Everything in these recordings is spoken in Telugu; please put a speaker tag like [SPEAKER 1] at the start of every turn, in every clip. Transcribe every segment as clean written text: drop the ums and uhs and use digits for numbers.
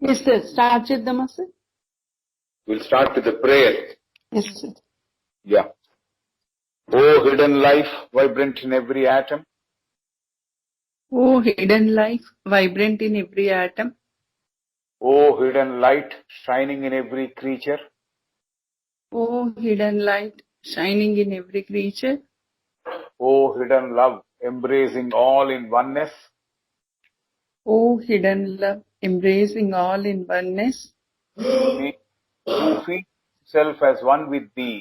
[SPEAKER 1] Yes, sir. Start చేద్దామా sir?
[SPEAKER 2] We'll start with the prayer.
[SPEAKER 1] Yes, sir.
[SPEAKER 2] Yeah. O hidden life, vibrant in every atom.
[SPEAKER 1] O hidden life, vibrant in every atom.
[SPEAKER 2] O hidden light, shining in every creature.
[SPEAKER 1] O hidden light, shining in every creature.
[SPEAKER 2] O hidden love, embracing all in oneness.
[SPEAKER 1] O hidden love, embracing all in oneness.
[SPEAKER 2] May who feels himself as one with thee,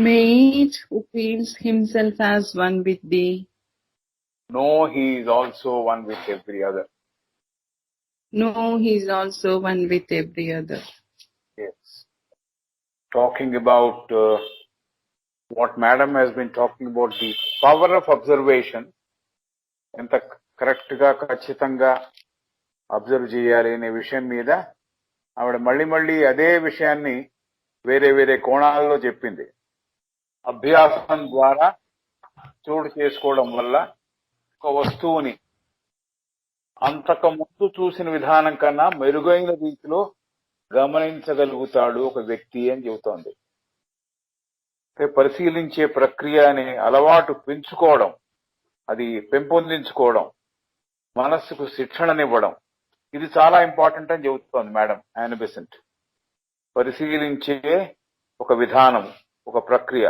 [SPEAKER 1] May each who feels himself as one with thee
[SPEAKER 2] know he is also one with every other.
[SPEAKER 1] know he is also one with every other.
[SPEAKER 2] Yes. Talking about what Madam has been talking about, the power of observation. ఎంత కరెక్ట్ గా ఖచ్చితంగా అబ్జర్వ్ చేయాలి అనే విషయం మీద ఆవిడ మళ్ళీ అదే విషయాన్ని వేరే కోణాల్లో చెప్పింది. అభ్యాసం ద్వారా చోటు చేసుకోవడం వల్ల ఒక వస్తువుని అంతకు ముందు చూసిన విధానం కన్నా మెరుగైన రీతిలో గమనించగలుగుతాడు ఒక వ్యక్తి అని చెబుతోంది. పరిశీలించే ప్రక్రియ అనే అలవాటు పెంచుకోవడం, అది పెంపొందించుకోవడం, మనస్సుకు శిక్షణనివ్వడం, ఇది చాలా ఇంపార్టెంట్ అని చెబుతోంది మేడం యాన్ బెసెంట్. పరిశీలించే ఒక విధానం, ఒక ప్రక్రియ,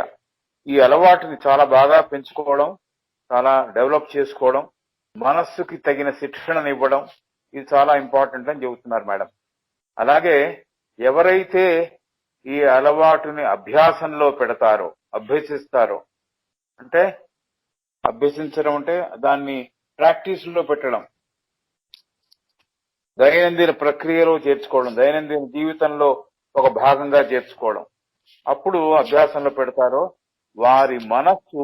[SPEAKER 2] ఈ అలవాటుని చాలా బాగా పెంచుకోవడం, చాలా డెవలప్ చేసుకోవడం, మనస్సుకి తగిన శిక్షణనివ్వడం, ఇది చాలా ఇంపార్టెంట్ అని చెబుతున్నారు మేడం. అలాగే ఎవరైతే ఈ అలవాటుని అభ్యాసంలో పెడతారో, అభ్యసిస్తారో, అంటే అభ్యసించడం అంటే దాన్ని ప్రాక్టీస్ లో పెట్టడం, దైనందిన ప్రక్రియలో చేర్చుకోవడం, దైనందిన జీవితంలో ఒక భాగంగా చేర్చుకోవడం, అప్పుడు అభ్యాసంలో పెడతారో వారి మనస్సు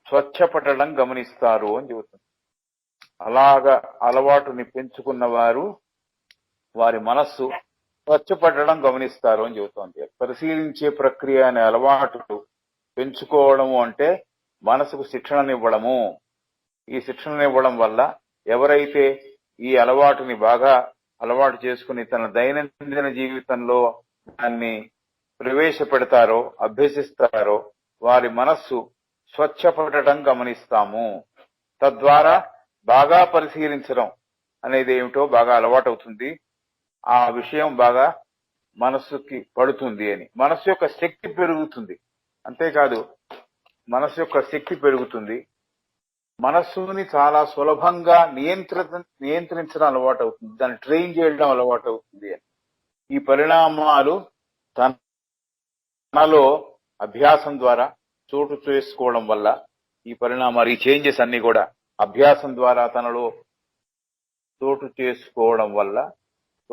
[SPEAKER 2] స్వచ్ఛపడడం గమనిస్తారు అని చెబుతుంది. అలాగా అలవాటుని పెంచుకున్న వారు వారి మనస్సు స్వచ్ఛపడడం గమనిస్తారు అని చెబుతోంది. పరిశీలించే ప్రక్రియ అనే అలవాటు పెంచుకోవడము అంటే మనసుకు శిక్షణనివ్వడము. ఈ శిక్షణనివ్వడం వల్ల ఎవరైతే ఈ అలవాటుని బాగా అలవాటు చేసుకుని తన దైనందిన జీవితంలో దాన్ని ప్రవేశపెడతారో, అభ్యసిస్తారో వారి మనస్సు స్వచ్ఛపడటం గమనిస్తాము. తద్వారా బాగా పరిశీలించడం అనేది ఏమిటో బాగా అలవాటు అవుతుంది, ఆ విషయం బాగా మనస్సుకి పడుతుంది అని. మనస్సు యొక్క శక్తి పెరుగుతుంది, అంతేకాదు మనస్సు యొక్క శక్తి పెరుగుతుంది, మనస్సుని చాలా సులభంగా నియంత్రించడం అలవాటు అవుతుంది, దాన్ని ట్రైన్ చేయడం అలవాటు అవుతుంది అని. ఈ పరిణామాలు తనలో అభ్యాసం ద్వారా చోటు చేసుకోవడం వల్ల ఈ పరిణామాలు, ఈ చేంజెస్ అన్ని కూడా అభ్యాసం ద్వారా తనలో చోటు చేసుకోవడం వల్ల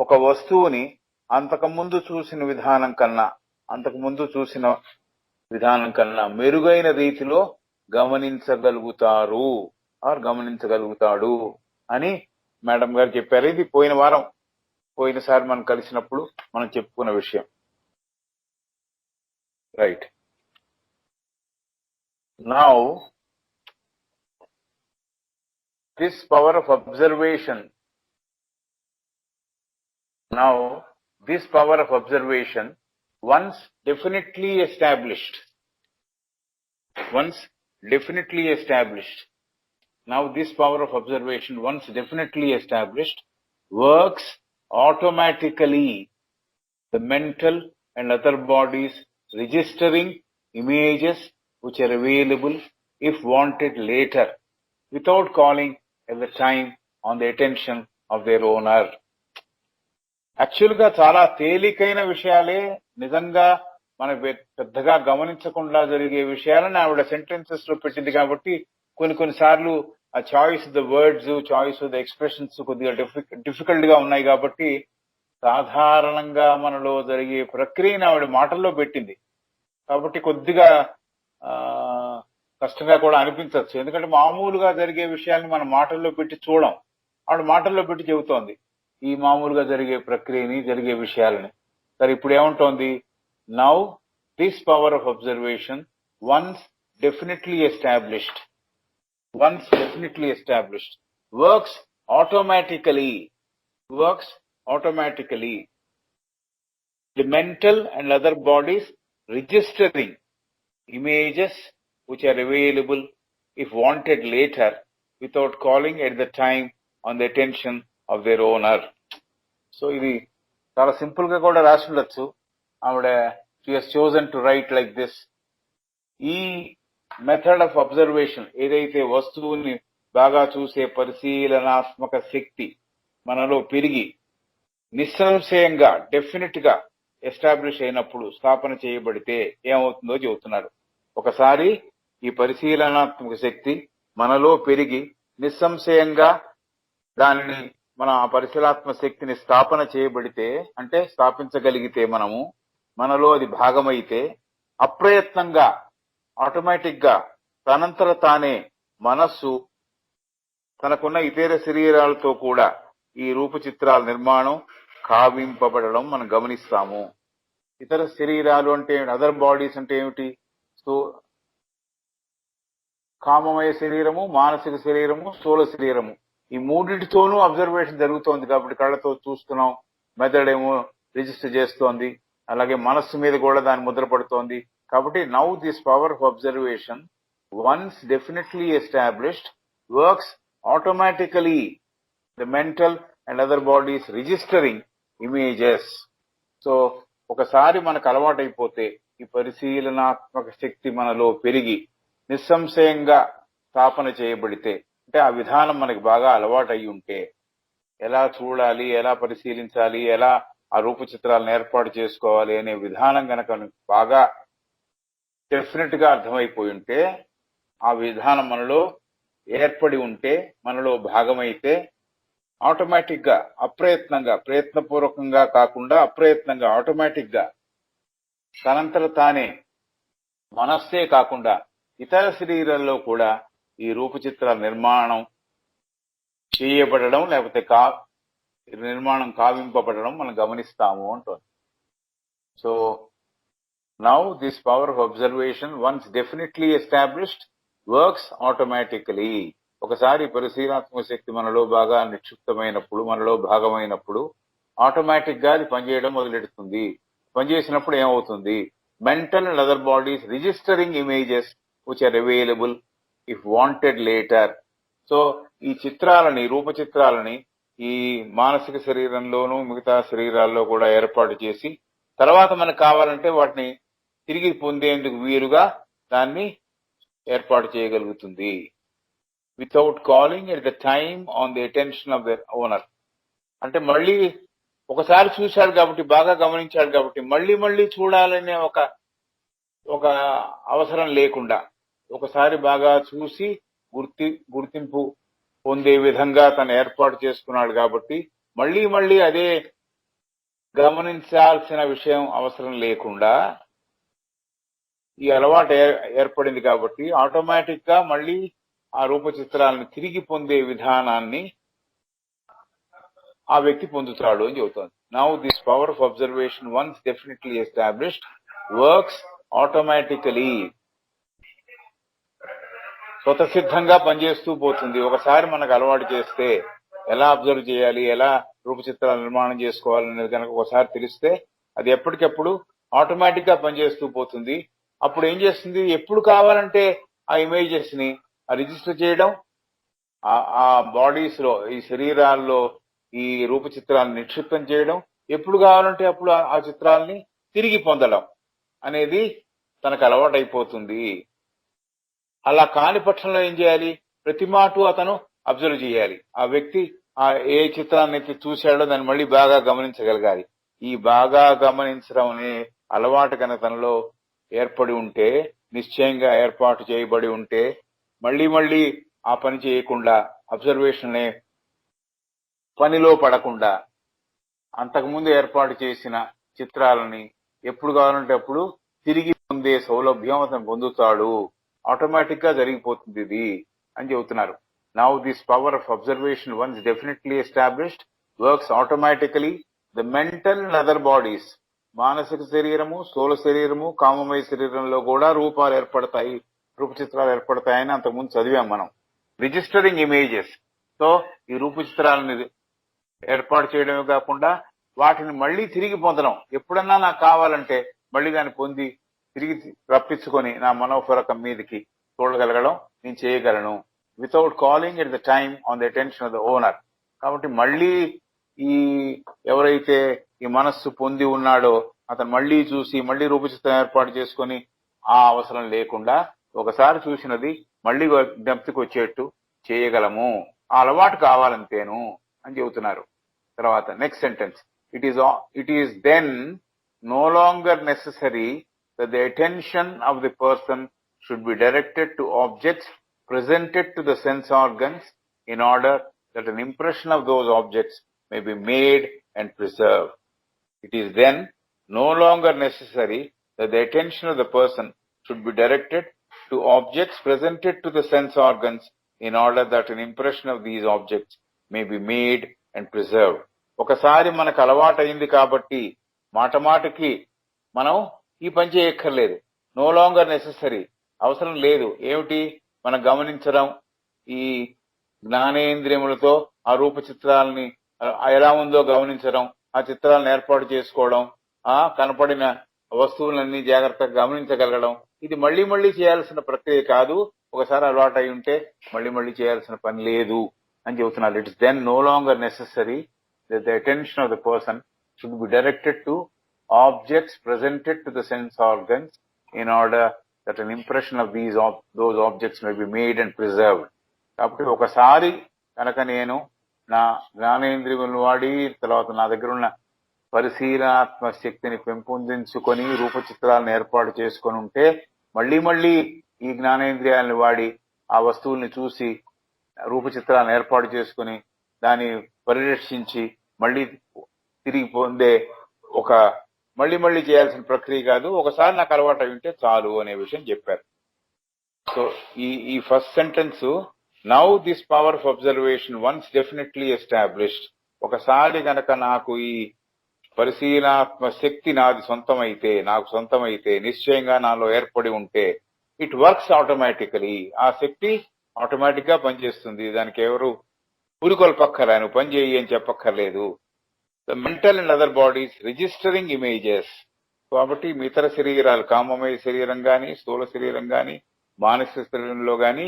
[SPEAKER 2] ఒక వస్తువుని అంతకుముందు చూసిన విధానం కన్నా మెరుగైన రీతిలో గమనించగలుగుతాడు అని మేడం గారు చెప్పారు. ఇది పోయినసారి మనం కలిసినప్పుడు మనం చెప్పుకున్న విషయం. Right. Now this power of observation, once definitely established, now this power of observation once definitely established works automatically the mental and other bodies registering images which are available if wanted later without calling at the time on the attention of their owner. Actual గా చాలా తేలికైన విషయాలే, నిజంగా మనకు పెద్దగా గమనించకుండా జరిగే విషయాలని ఆవిడ సెంటెన్సెస్ లో పెట్టింది కాబట్టి కొన్నిసార్లు ఆ choice the words, choice the expressions కొద్దిగా డిఫికల్ట్ గా ఉన్నాయి కాబట్టి సాధారణంగా మనలో జరిగే ప్రక్రియను ఆవిడ మాటల్లో పెట్టింది కాబట్టి కొద్దిగా కష్టంగా కూడా అనిపించవచ్చు. ఎందుకంటే మామూలుగా జరిగే విషయాన్ని మనం మాటల్లో పెట్టి చూడం, ఆవిడ మాటల్లో పెట్టి చెబుతోంది ఈ మామూలుగా జరిగే ప్రక్రియని, జరిగే విషయాలని. సరే, ఇప్పుడు ఏమంటోంది? Now this power of observation once definitely established works automatically automatically the mental and other bodies registering images which are available if wanted later without calling at the time on the attention of their owner. So ఇది చాలా సింపుల్ గా కూడా రాసి ఉండొచ్చు. ఆవిడ she has chosen to right like this. ఈ మెథడ్ ఆఫ్ అబ్జర్వేషన్ ఏదైతే వస్తువుని బాగా చూసే పరిశీలనాత్మక శక్తి మనలో పెరిగి నిస్సంశయంగా డెఫినెట్ గా ఎస్టాబ్లిష్ అయినప్పుడు, స్థాపన చేయబడితే ఏమవుతుందో చెబుతున్నారు. ఒకసారి ఈ పరిశీలనాత్మక శక్తి మనలో పెరిగి నిస్సంశయంగా దానిని మన ఆ పరిశీలనాత్మక శక్తిని స్థాపన చేయబడితే, అంటే స్థాపించగలిగితే మనలో అది భాగమైతే అప్రయత్నంగా ఆటోమేటిక్ గా తనంతర తానే మనస్సు తనకున్న ఇతర శరీరాలతో కూడా ఈ రూపచిత్రాల నిర్మాణం కావింపబడడం మనం గమనిస్తాము. ఇతర శరీరాలు అంటే అదర్ బాడీస్ అంటే ఏమిటి? సో కామమయ శరీరము, మానసిక శరీరము, స్థూల శరీరము, ఈ మూడింటితోనూ అబ్జర్వేషన్ జరుగుతోంది. కాబట్టి కళ్ళతో చూస్తున్నాం, మెదడు ఏమో రిజిస్టర్ చేస్తోంది, అలాగే మనస్సు మీద కూడా దాని ముద్ర పడుతోంది. కాబట్టి now this power of observation once definitely established works automatically the mental and other bodies registering images. So ఒకసారి మనకు అలవాటైపోతే ఈ పరిశీలనాత్మక శక్తి మనలో పెరిగి నిస్సంశయంగా స్థాపన చేయబడితే, అంటే ఆ విధానం మనకి బాగా అలవాటు అయి ఉంటే, ఎలా చూడాలి, ఎలా పరిశీలించాలి, ఎలా ఆ రూపచిత్రాలను ఏర్పాటు చేసుకోవాలి అనే విధానం కనుక బాగా డెఫినెట్ గా అర్థమైపోయి ఉంటే, ఆ విధానం మనలో ఏర్పడి ఉంటే, మనలో భాగమైతే ఆటోమేటిక్ గా అప్రయత్నంగా, ప్రయత్నపూర్వకంగా కాకుండా అప్రయత్నంగా ఆటోమేటిక్ గా తనంతట తానే మనస్సే కాకుండా ఇతర శరీరాల్లో కూడా ఈ రూపచిత్రాల నిర్మాణం చేయబడడం, లేకపోతే నిర్మాణం కావింపబడడం మనం గమనిస్తాము అంటుంది. So now this power of observation once definitely established works automatically. ఒకసారి పరిశీలనాత్మక శక్తి మనలో బాగా నిక్షిప్తమైనప్పుడు, మనలో భాగమైనప్పుడు ఆటోమేటిక్ గా అది పనిచేయడం మొదలెడుతుంది. పనిచేసినప్పుడు ఏమవుతుంది? Mental and other bodies registering images which are available if wanted later. So ఈ చిత్రాలని, రూపచిత్రాలని ఈ మానసిక శరీరంలోనూ మిగతా శరీరాల్లో కూడా ఏర్పాటు చేసి తర్వాత మనకు కావాలంటే వాటిని తిరిగి పొందేందుకు వీలుగా దాన్ని ఏర్పాటు చేయగలుగుతుంది. Without calling at the time on the attention of the owner. అంటే మళ్ళీ ఒకసారి చూశాడు కాబట్టి, బాగా గమనించాడు కాబట్టి మళ్ళీ చూడాలనే ఒక అవసరం లేకుండా, ఒకసారి బాగా చూసి గుర్తింపు పొందే విధంగా తను ఏర్పాటు చేసుకున్నాడు కాబట్టి మళ్ళీ అదే గమనించాల్సిన విషయం అవసరం లేకుండా ఈ అలవాటు ఏర్పడింది కాబట్టి ఆటోమేటిక్ గా మళ్ళీ ఆ రూపచిత్రాలను తిరిగి పొందే విధానాన్ని ఆ వ్యక్తి పొందుతాడు అని చెబుతోంది. Now this power of observation once definitely established works automatically. స్వతసిద్ధంగా పనిచేస్తూ పోతుంది. ఒకసారి మనకు అలవాటు చేస్తే ఎలా అబ్జర్వ్ చేయాలి, ఎలా రూపచిత్రాలు నిర్మాణం చేసుకోవాలనేది కనుక ఒకసారి తెలిస్తే అది ఎప్పటికెప్పుడు ఆటోమేటిక్ గా పనిచేస్తూ పోతుంది. అప్పుడు ఏం చేస్తుంది? ఎప్పుడు కావాలంటే ఆ ఇమేజెస్ ని రిజిస్టర్ చేయడం, ఆ బాడీస్ లో, ఈ శరీరాల్లో ఈ రూపచిత్రాలను నిక్షిప్తం చేయడం, ఎప్పుడు కావాలంటే అప్పుడు ఆ చిత్రాలని తిరిగి పొందడం అనేది తనకు అలవాటు అయిపోతుంది. అలా కాని పక్షంలో ఏం చేయాలి? ప్రతి మాటు అతను అబ్జర్వ్ చేయాలి. ఆ వ్యక్తి ఏ చిత్రాన్ని అయితే చూశాడో దాన్ని మళ్ళీ బాగా గమనించగలగాలి. ఈ బాగా గమనించడం అనే అలవాటు కనుక తనలో ఏర్పడి ఉంటే, నిశ్చయంగా ఏర్పాటు చేయబడి ఉంటే, మళ్ళీ ఆ పని చేయకుండా, అబ్జర్వేషన్ పనిలో పడకుండా అంతకుముందు ఏర్పాటు చేసిన చిత్రాలని ఎప్పుడు కావాలంటే అప్పుడు తిరిగి పొందే సౌలభ్యం అతను పొందుతాడు. ఆటోమేటిక్ గా జరిగిపోతుంది ఇది అని చెబుతున్నారు. Now this power of observation once definitely established works automatically the mental and other bodies. మానసిక శరీరము, స్థూల శరీరము, కామమయ శరీరంలో కూడా రూపచిత్రాలు ఏర్పడతాయని అంతకుముందు చదివాం మనం. Registering images. సో ఈ రూపచిత్రాలని ఏర్పాటు చేయడమే కాకుండా వాటిని మళ్ళీ తిరిగి పొందడం. ఎప్పుడన్నా నాకు కావాలంటే మళ్ళీ దాన్ని పొంది తిరిగి రప్పించుకొని నా మనోఫలకం మీదకి చూడగలగడం నేను చేయగలను without calling at the time on the attention of the owner. కాబట్టి మళ్ళీ ఈ ఎవరైతే ఈ మనస్సు పొంది ఉన్నాడో అతను మళ్ళీ చూసి మళ్ళీ రూపచిత్రం ఏర్పాటు చేసుకొని ఆ అవసరం లేకుండా ఒకసారి చూసినది మళ్ళీ జ్ఞప్తికి వచ్చేట్టు చేయగలము. ఆ అలవాటు కావాలంతేను అని చెబుతున్నారు. తర్వాత next sentence, it is then no longer necessary that the attention of the person should be directed to objects presented to the sense organs in order that an impression of those objects may be made and preserved. It is then no longer necessary that the attention of the person should be directed to objects presented to the sense organs in order that an impression of these objects may be made and preserved. ఒకసారి మనకు అలవాటైంది కాబట్టి మాటమాటకి మనం ఈ పని చేయక్కర్లేదు. నో లాంగర్ నెసెసరీ, అవసరం లేదు. ఏమిటి? మనం గమనించడం, ఈ జ్ఞానేంద్రియములతో ఆ రూప చిత్రాలని ఎలా ఉందో గమనించడం, ఆ చిత్రాలను ఏర్పాటు చేసుకోవడం, ఆ కనపడిన వస్తువులన్నీ జాగ్రత్తగా గమనించగలగడం, ఇది మళ్ళీ మళ్ళీ చేయాల్సిన ప్రక్రియ కాదు. ఒకసారి అలవాటు అయి ఉంటే మళ్ళీ మళ్ళీ చేయాల్సిన పని లేదు అని చెబుతున్నారు. It's then no longer necessary that the attention of the person should be directed to objects presented to the sense organs in order that an impression of those objects may be made and preserved. కాబట్టి ఒకసారి కనుక నేను నా జ్ఞానేంద్రియములను వాడి తర్వాత నా దగ్గర ఉన్న పరిశీలనాత్మక శక్తిని పెంపొందించుకొని రూపచిత్రాలను ఏర్పాటు చేసుకొని ఉంటే మళ్ళీ మళ్ళీ ఈ జ్ఞానేంద్రియాలను వాడి ఆ వస్తువుల్ని చూసి రూపచిత్రాలను ఏర్పాటు చేసుకుని దాన్ని పరిరక్షించి మళ్ళీ తిరిగి పొందే ఒక మళ్ళీ మళ్ళీ చేయాల్సిన ప్రక్రియ కాదు. ఒకసారి నాకు అలవాటు అయి ఉంటే చాలు అనే విషయం చెప్పారు. సో ఈ first sentence, now this power of observation once definitely established, ఒకసారి గనక నాకు ఈ పరిశీలనాత్మ శక్తి నాకు సొంతమైతే నిశ్చయంగా నాలో ఏర్పడి ఉంటే ఇట్ వర్క్స్ ఆటోమేటికలీ, ఆ శక్తి ఆటోమేటిక్ గా పనిచేస్తుంది. దానికి ఎవరు పురికొల్పక్కర్లే, నువ్వు పని చేయి అని చెప్పక్కర్లేదు. The mental and other bodies registering images, కాబట్టి ఇతర శరీరాలు, కామమయ శరీరం గాని, స్థూల శరీరం గాని, మానసిక శరీరంలో గాని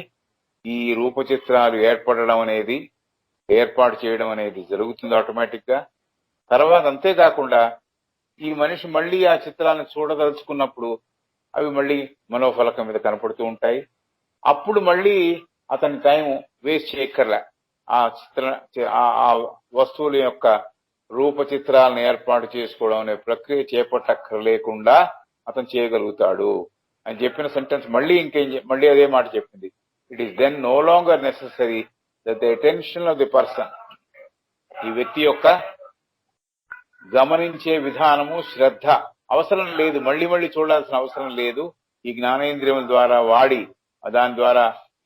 [SPEAKER 2] ఈ రూపచిత్రాలు ఏర్పాటు చేయడం అనేది జరుగుతుంది ఆటోమేటిక్ గా. తర్వాత అంతేకాకుండా ఈ మనిషి మళ్ళీ ఆ చిత్రాలను చూడదలుచుకున్నప్పుడు అవి మళ్ళీ మనోఫలకం మీద కనపడుతూ ఉంటాయి. అప్పుడు మళ్ళీ అతని టైం వేస్ట్ చేయక్కర్లే, ఆ వస్తువుల యొక్క రూపచిత్రాలను ఏర్పాటు చేసుకోవడం అనే ప్రక్రియ చేపట్టక్కర్లేకుండా అతను చేయగలుగుతాడు అని చెప్పిన సెంటెన్స్ మళ్ళీ అదే మాట చెప్పింది. It is then no longer necessary that the attention of the person, ఈ వ్యక్తి యొక్క గమనించే విధానము, శ్రద్ధ అవసరం లేదు, మళ్ళీ మళ్ళీ చూడాల్సిన అవసరం లేదు. ఈ జ్ఞానేంద్రియముల ద్వారా వాడి దాని ద్వారా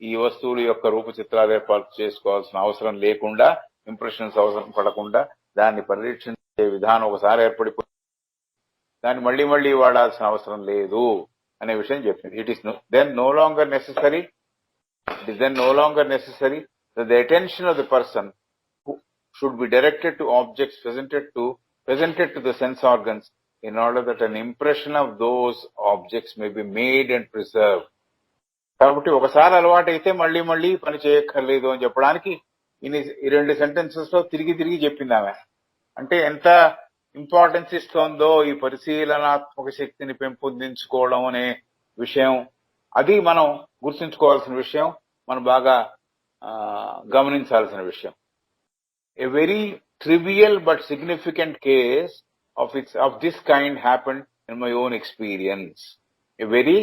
[SPEAKER 2] ఈ వస్తువుల యొక్క రూపచిత్రాలు ఏర్పాటు చేసుకోవాల్సిన అవసరం లేకుండా, ఇంప్రెషన్స్ అవసరం పడకుండా దాన్ని పరిరక్షించే విధానం ఒకసారి ఏర్పడిపోయి దాన్ని మళ్ళీ మళ్ళీ వాడాల్సిన అవసరం లేదు అనే విషయం చెప్పింది. It is then no longer necessary that the attention of the person should be directed to objects presented to the sense organs in order that an impression of those objects may be made and preserved. కాబట్టి ఒకసారి అలవాటు అయితే మళ్ళీ మళ్ళీ పని చేయక్కర్లేదు అని చెప్పడానికి ఈ రెండు సెంటెన్సెస్ లో తిరిగి చెప్పింది ఆమె. అంటే ఎంత ఇంపార్టెన్స్ ఇస్తోందో ఈ పరిశీలనాత్మక శక్తిని పెంపొందించుకోవడం అనే విషయం, అది మనం గుర్తుంచుకోవాల్సిన విషయం, మనం బాగా గమనించాల్సిన విషయం. A very trivial but significant case of this kind happened in my own experience. A very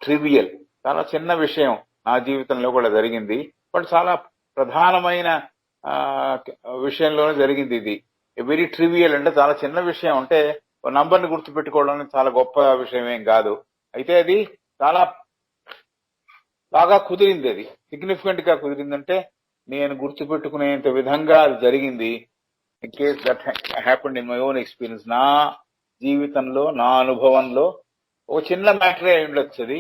[SPEAKER 2] trivial, చాలా చిన్న విషయం నా జీవితంలో కూడా జరిగింది, బట్ చాలా ప్రధానమైన విషయంలోనే జరిగింది ఇది. ఏ వెరీ ట్రివియల్ అంటే చాలా చిన్న విషయం, అంటే నంబర్ని గుర్తుపెట్టుకోవడం చాలా గొప్ప విషయం ఏం కాదు. అయితే అది చాలా బాగా కుదిరింది, అది సిగ్నిఫికెంట్ గా కుదిరిందంటే నేను గుర్తుపెట్టుకునేంత విధంగా అది జరిగింది. Case that happened in my own experience, నా జీవితంలో నా అనుభవంలో ఒక చిన్న మ్యాటరే అయి ఉండొచ్చు,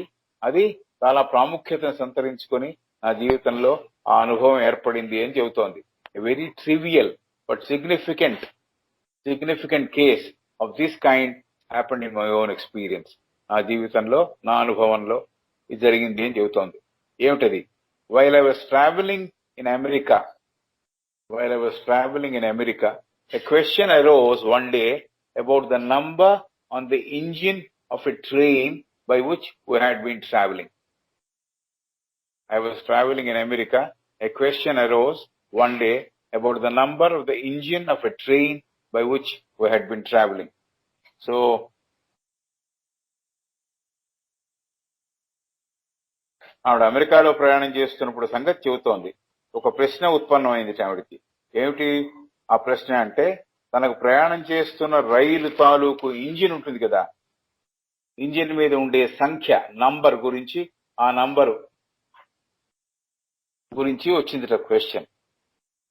[SPEAKER 2] అది చాలా ప్రాముఖ్యతను సంతరించుకొని నా జీవితంలో ఆ అనుభవం ఏర్పడింది అని చెబుతోంది. Very trivial, but significant case of this kind happened in my own experience. నా జీవితంలో, నా అనుభవంలో ఇది జరిగింది అని చెబుతోంది. ఏమిటది? While I was traveling in America, a question arose one day about the number on the engine of a train by which we had been traveling. I was traveling in America. A question arose one day about the number of the engine of a train by which we had been traveling. So, ఆవిడ అమెరికాలో ప్రయాణం చేస్తున్నప్పుడు సంగతి చెబుతోంది. ఒక ప్రశ్న ఉత్పన్నమైంది ఆవిడకి. ఏమిటి ఆ ప్రశ్న అంటే, తనకు ప్రయాణం చేస్తున్న రైలు తాలూకు ఇంజిన్ ఉంటుంది కదా, ఇంజిన్ మీద ఉండే సంఖ్య, నంబర్ గురించి, ఆ నంబరు గురించి వచ్చింది క్వశ్చన్.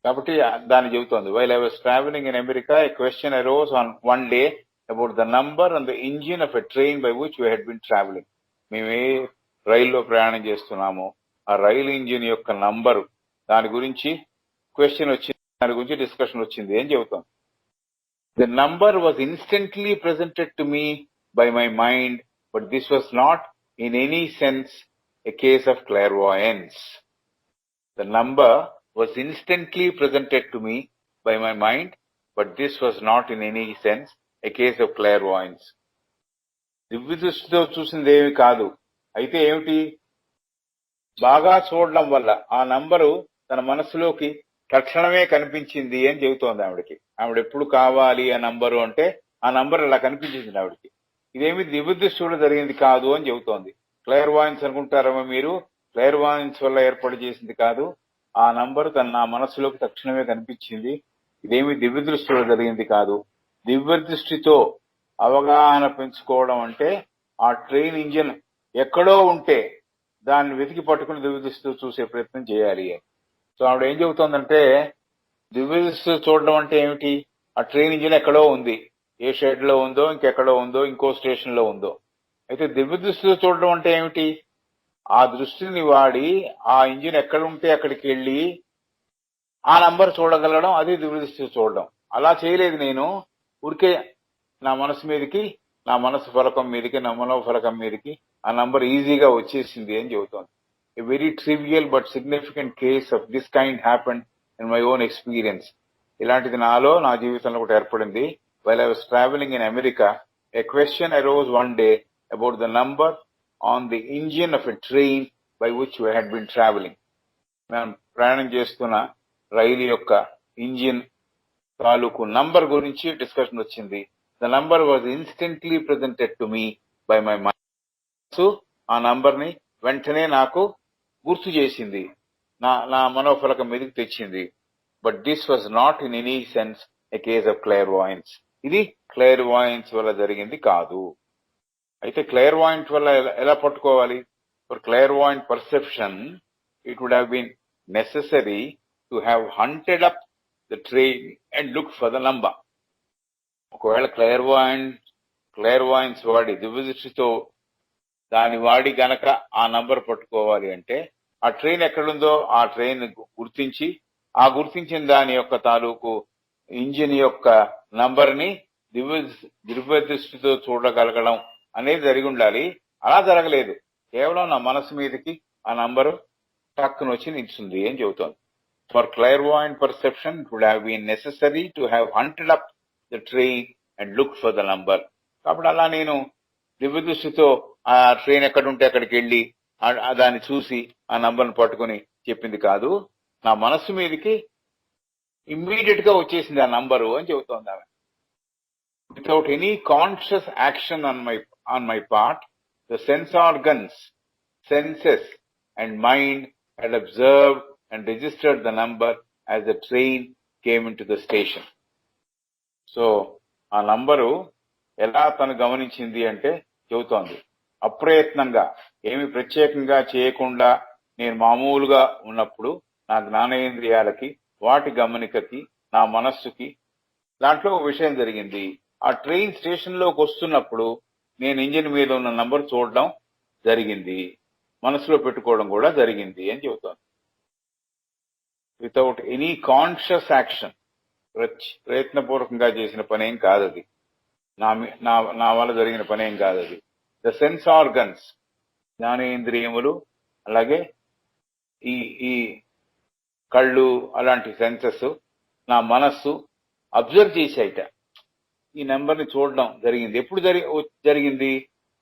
[SPEAKER 2] కాబట్టి దాన్ని చెబుతోంది. While I was traveling in America, a question arose on one day about the number on the engine of a train by which we had been traveling. మేము ఏ రైల్లో ప్రయాణం చేస్తున్నామో ఆ రైలు ఇంజిన్ యొక్క నంబరు, దాని గురించి క్వశ్చన్ వచ్చింది, దాని గురించి డిస్కషన్ వచ్చింది అని చెబుతోంది. The number was instantly presented to me by my mind, but this was not in any sense a case of clairvoyance. The number was instantly presented to me by my mind, but this was not in any sense a case of clairvoyance. దివ్య దృష్టితో చూసింది ఏమి కాదు. అయితే ఏమిటి? బాగా చూడడం వల్ల ఆ నంబరు తన మనసులోకి తక్షణమే కనిపించింది అని చెబుతోంది ఆవిడకి. ఆవిడ ఎప్పుడు కావాలి ఆ నంబరు అంటే ఆ నంబర్ అలా కనిపించింది ఆవిడకి. ఇదేమి దివ్య దృష్టి కూడా జరిగింది కాదు అని చెబుతోంది. క్లైర్వాయన్స్ అనుకుంటారేమో మీరు, క్లైర్వాయన్స్ వల్ల ఏర్పాటు చేసింది కాదు. ఆ నంబరు నా మనసులోకి తక్షణమే కనిపించింది. ఇదేమి దివ్య దృష్టిలో జరిగింది కాదు. దివ్య దృష్టితో అవగాహన పెంచుకోవడం అంటే ఆ ట్రైన్ ఇంజిన్ ఎక్కడో ఉంటే దాన్ని వెతికి పట్టుకుని దివ్య దృష్టితో చూసే ప్రయత్నం చేయాలి. సో ఆవిడ ఏం చెబుతోందంటే, దివ్య దృష్టితో చూడడం అంటే ఏమిటి? ఆ ట్రైన్ ఇంజిన్ ఎక్కడో ఉంది, ఏ షెడ్ లో ఉందో, ఇంకెక్కడో ఉందో, ఇంకో స్టేషన్ లో ఉందో. అయితే దివ్య దృష్టితో చూడడం అంటే ఏమిటి? ఆ దృష్టిని వాడి ఆ ఇంజిన్ ఎక్కడ ఉంటే అక్కడికి వెళ్ళి ఆ నంబర్ చూడగలడం, అది దివ్య దృష్టితో చూడడం. అలా చేయలేదు నేను. ఊరికే నా మనసు మీదకి, నా మనసు ఫలకం మీదకి, నా మనోఫలకం మీదకి ఆ నంబర్ ఈజీగా వచ్చేసింది అని చెబుతోంది. A very trivial but significant case of this kind happened in my own experience. ఇలాంటిది నాలో, నా జీవితంలో కూడా ఏర్పడింది. While I was traveling in America, a question arose one day about the number on the engine of a train by which we had been traveling. మనం ప్రయాణం చేస్తున్న రైలు యొక్క ఇంజిన్ తాలూకు నంబర్ గురించి డిస్కషన్ వచ్చింది. The number was instantly presented to me by my mind. ఆ నంబర్ ని వెంటనే నాకు గుర్తు చేసింది, నా మనోఫలకం మీదకి తెచ్చింది. But this was not in any sense a case of clairvoyance. ఇది క్లైర్వాయన్స్ వల్ల జరిగింది కాదు. అయితే క్లైర్వాయింట్ వల్ల ఎలా పట్టుకోవాలి? For clairvoyant perception it would have been necessary to have hunted up the train and look for the number. ఒకవేళ క్లైర్వాయన్స్ వాడి దివ్య దృష్టితో దాని వాడి గనక ఆ నంబర్ పట్టుకోవాలి అంటే ఆ ట్రైన్ ఎక్కడుందో ఆ ట్రైన్ గుర్తించి, ఆ గుర్తించిన దాని యొక్క తాలూకు ఇంజిన్ యొక్క నంబర్ ని దివ్య దృష్టితో చూడగలగడం అనేది జరిగి ఉండాలి. అలా జరగలేదు. కేవలం నా మనసు మీదకి ఆ నంబరు టక్కున వచ్చి నిల్చుంది అని చెబుతోంది. For clairvoyant perception it would have been necessary to have hunted up the train and look for the number. కాబట్టి అలా నేను దివ్య దృష్టితో ఆ ట్రైన్ ఎక్కడుంటే అక్కడికి వెళ్ళి దాన్ని చూసి ఆ నంబర్ని పట్టుకుని చెప్పింది కాదు. నా మనస్సు మీదకి ఇమ్మీడియట్ గా వచ్చేసింది ఆ నంబరు అని చెబుతోంది ఆమె. Without any conscious action on my part, the senses and mind had observed and registered the number as the train came into the station. So ఆ నంబరు ఎలా తను గమనించింది అంటే చెబుతోంది, అప్రయత్నంగా, ఏమి ప్రత్యేకంగా చేయకుండా నేను మామూలుగా ఉన్నప్పుడు నా జ్ఞానేంద్రియాలకి, వాటి గమనికకి, నా మనస్సుకి దాంట్లో ఒక విషయం జరిగింది. ఆ ట్రైన్ స్టేషన్ లోకి వస్తున్నప్పుడు నేను ఇంజిన్ మీద ఉన్న నంబర్ చూడడం జరిగింది, మనసులో పెట్టుకోవడం కూడా జరిగింది అని చెబుతోంది. వితౌట్ ఎనీ కాన్షియస్ యాక్షన్ ప్రయత్నపూర్వకంగా చేసిన పనేం కాదు అది. నా వల్ల జరిగిన పనేం కాదు అది. ద సెన్స్ ఆర్గన్స్, జ్ఞానేంద్రియములు, అలాగే ఈ ఈ కళ్ళు, అలాంటి సెన్సెస్, నా మనస్సు అబ్జర్వ్ చేశాయిట. ఈ నెంబర్ ని చూడడం జరిగింది. ఎప్పుడు జరిగింది?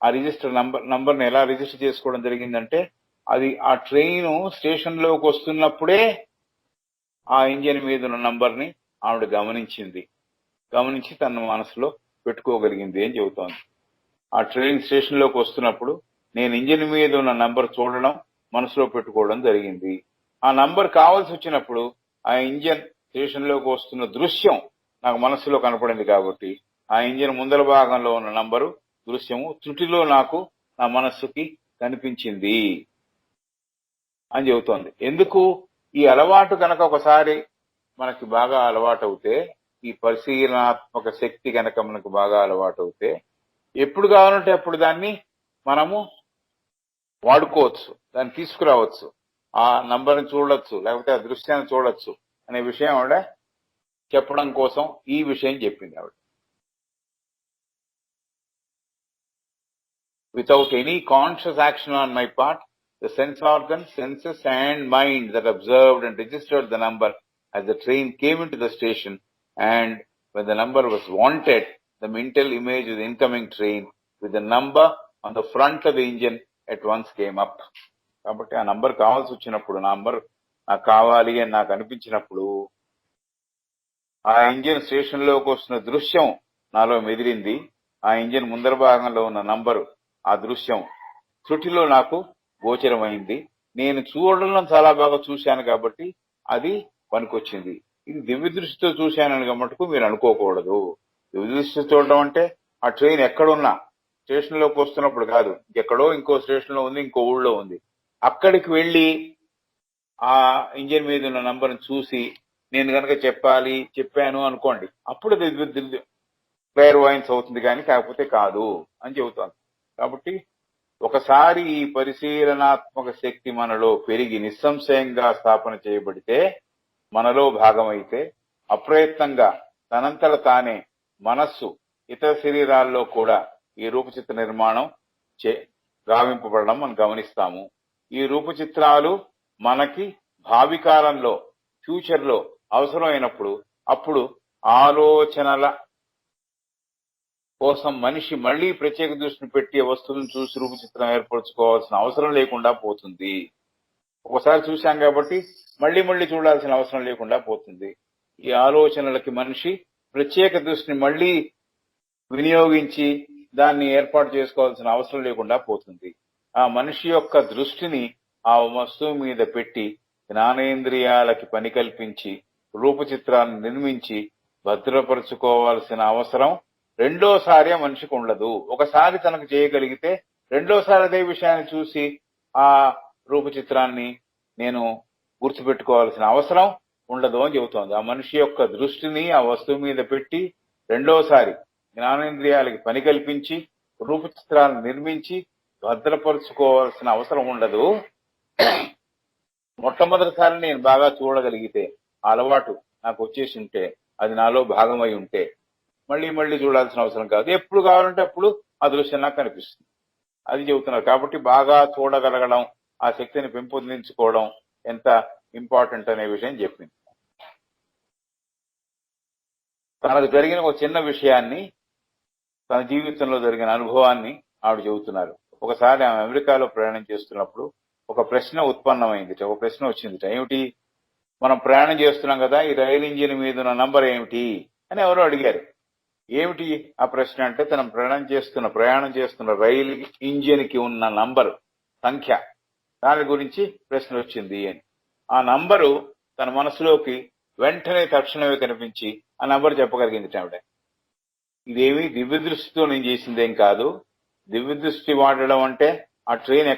[SPEAKER 2] ఆ రిజిస్టర్ నంబర్ని ఎలా రిజిస్టర్ చేసుకోవడం జరిగిందంటే, అది ఆ ట్రైన్ స్టేషన్ లోకి వస్తున్నప్పుడే ఆ ఇంజిన్ మీద ఉన్న నంబర్ ని ఆవిడ గమనించి తన మనసులో పెట్టుకోగలిగింది అని చెబుతోంది. ఆ ట్రైన్ స్టేషన్ లోకి వస్తున్నప్పుడు నేను ఇంజిన్ మీద ఉన్న నంబర్ చూడడం, మనసులో పెట్టుకోవడం జరిగింది. ఆ నంబర్ కావాల్సి వచ్చినప్పుడు ఆ ఇంజిన్ స్టేషన్ లోకి వస్తున్న దృశ్యం నాకు మనసులో కనపడింది కాబట్టి ఆ ఇంజిన్ ముందర భాగంలో ఉన్న నంబరు దృశ్యము త్రుటిలో నాకు నా మనస్సుకి కనిపించింది అని చెబుతోంది. ఎందుకు? ఈ అలవాటు కనుక ఒకసారి మనకి బాగా అలవాటు అవుతే, ఈ పరిశీలనాత్మక శక్తి కనుక మనకు బాగా అలవాటు అవుతే, ఎప్పుడు కావాలంటే అప్పుడు దాన్ని మనము వాడుకోవచ్చు, దాన్ని తీసుకురావచ్చు, ఆ నంబర్ని చూడొచ్చు, లేకపోతే ఆ దృశ్యాన్ని చూడొచ్చు అనే విషయం ఆవిడ చెప్పడం కోసం ఈ విషయం చెప్పింది ఆవిడ. Without any conscious action on my part, the sense organs, senses and mind that observed and registered the number as the train came into the station, and when the number was wanted, the mental image of the incoming train with the number on the front of the engine at once came up. కాబట్టి ఆ నంబర్ కావాల్సి వచ్చినప్పుడు, నంబర్ నాకు కావాలి అని నాకు అనిపించినప్పుడు ఆ ఇంజిన్ స్టేషన్ లోకి వస్తున్న దృశ్యం నాలో మెదిలింది. ఆ ఇంజిన్ ముందర భాగంలో ఉన్న నంబరు, ఆ దృశ్యం త్రుటిలో నాకు గోచరమైంది. నేను చూడడం చాలా బాగా చూశాను కాబట్టి అది పనికొచ్చింది. ఇది దివ్య దృష్టితో చూశానని మటుకు మీరు అనుకోకూడదు. దివ్య దృష్టితో చూడడం అంటే ఆ ట్రైన్ ఎక్కడున్నా, స్టేషన్ లోకి వస్తున్నప్పుడు కాదు, ఎక్కడో ఇంకో స్టేషన్ లో ఉంది, ఇంకో ఊళ్ళో ఉంది, అక్కడికి వెళ్లి ఆ ఇంజిన్ మీద ఉన్న నంబర్ని చూసి నేను కనుక చెప్పాను అనుకోండి, అప్పుడు క్లియర్ వాయిన్స్ అవుతుంది, కానీ కాకపోతే కాదు అని చెబుతాను. కాబట్టి ఒకసారి ఈ పరిశీలనాత్మక శక్తి మనలో పెరిగి నిస్సంశయంగా స్థాపన చేయబడితే, మనలో భాగమైతే, అప్రయత్నంగా తనంతట తానే మనస్సు ఇతర శరీరాల్లో కూడా ఈ రూపచిత్ర నిర్మాణం గావింపబడడం మనం గమనిస్తాము. ఈ రూపచిత్రాలు మనకి భావి కాలంలో, ఫ్యూచర్ లో అవసరమైనప్పుడు అప్పుడు ఆలోచనల కోసం మనిషి మళ్లీ ప్రత్యేక దృష్టిని పెట్టి వస్తువులను చూసి రూపచిత్రం ఏర్పరచుకోవాల్సిన అవసరం లేకుండా పోతుంది. ఒకసారి చూశాం కాబట్టి మళ్లీ చూడాల్సిన అవసరం లేకుండా పోతుంది. ఈ ఆలోచనలకి మనిషి ప్రత్యేక దృష్టిని మళ్లీ వినియోగించి దాన్ని ఏర్పాటు చేసుకోవాల్సిన అవసరం లేకుండా పోతుంది. ఆ మనిషి యొక్క దృష్టిని ఆ వస్తువు మీద పెట్టి జ్ఞానేంద్రియాలకి పని కల్పించి రూపచిత్రాన్ని నిర్మించి భద్రపరుచుకోవాల్సిన అవసరం రెండోసారి ఆ మనిషికి ఉండదు. ఒకసారి తనకు చేయగలిగితే రెండోసారి అదే విషయాన్ని చూసి ఆ రూపచిత్రాన్ని నేను గుర్తుపెట్టుకోవాల్సిన అవసరం ఉండదు అని చెబుతోంది. ఆ మనిషి యొక్క దృష్టిని ఆ వస్తువు మీద పెట్టి రెండోసారి జ్ఞానేంద్రియాలకి పని కల్పించి రూపచిత్రాలను నిర్మించి భద్రపరుచుకోవాల్సిన అవసరం ఉండదు. మొట్టమొదటిసారి నేను బాగా చూడగలిగితే, ఆ అలవాటు నాకు వచ్చేసి ఉంటే, అది నాలో భాగమై ఉంటే మళ్లీ చూడాల్సిన అవసరం కాదు. ఎప్పుడు కావాలంటే అప్పుడు ఆ దృశ్యం నాకు కనిపిస్తుంది. అది చెబుతున్నారు. కాబట్టి బాగా చూడగలగడం, ఆ శక్తిని పెంపొందించుకోవడం ఎంత ఇంపార్టెంట్ అనే విషయం చెప్పింది. తనకు జరిగిన ఒక చిన్న విషయాన్ని, తన జీవితంలో జరిగిన అనుభవాన్ని ఆవిడ చెబుతున్నారు. ఒకసారి ఆమె అమెరికాలో ప్రయాణం చేస్తున్నప్పుడు ఒక ప్రశ్న ఉత్పన్నమైంది. ఒక ప్రశ్న వచ్చింది. ఏమిటి? మనం ప్రయాణం చేస్తున్నాం కదా, ఈ రైలు ఇంజిన్ మీద ఉన్న నంబర్ ఏమిటి అని ఎవరో అడిగారు. ఏమిటి ఆ ప్రశ్న అంటే, తన ప్రయాణం చేస్తున్న రైలు ఇంజిన్ కి ఉన్న నంబరు సంఖ్య, దాని గురించి ప్రశ్న వచ్చింది అని. ఆ నంబరు తన మనసులోకి వెంటనే తక్షణమే కనిపించి ఆ నంబర్ చెప్పగలిగింది ఆవిడ. ఇదేమి దివ్య దృష్టితో నేను చేసిందేం కాదు. దివ్య దృష్టి వాడడం అంటే ఆ ట్రైన్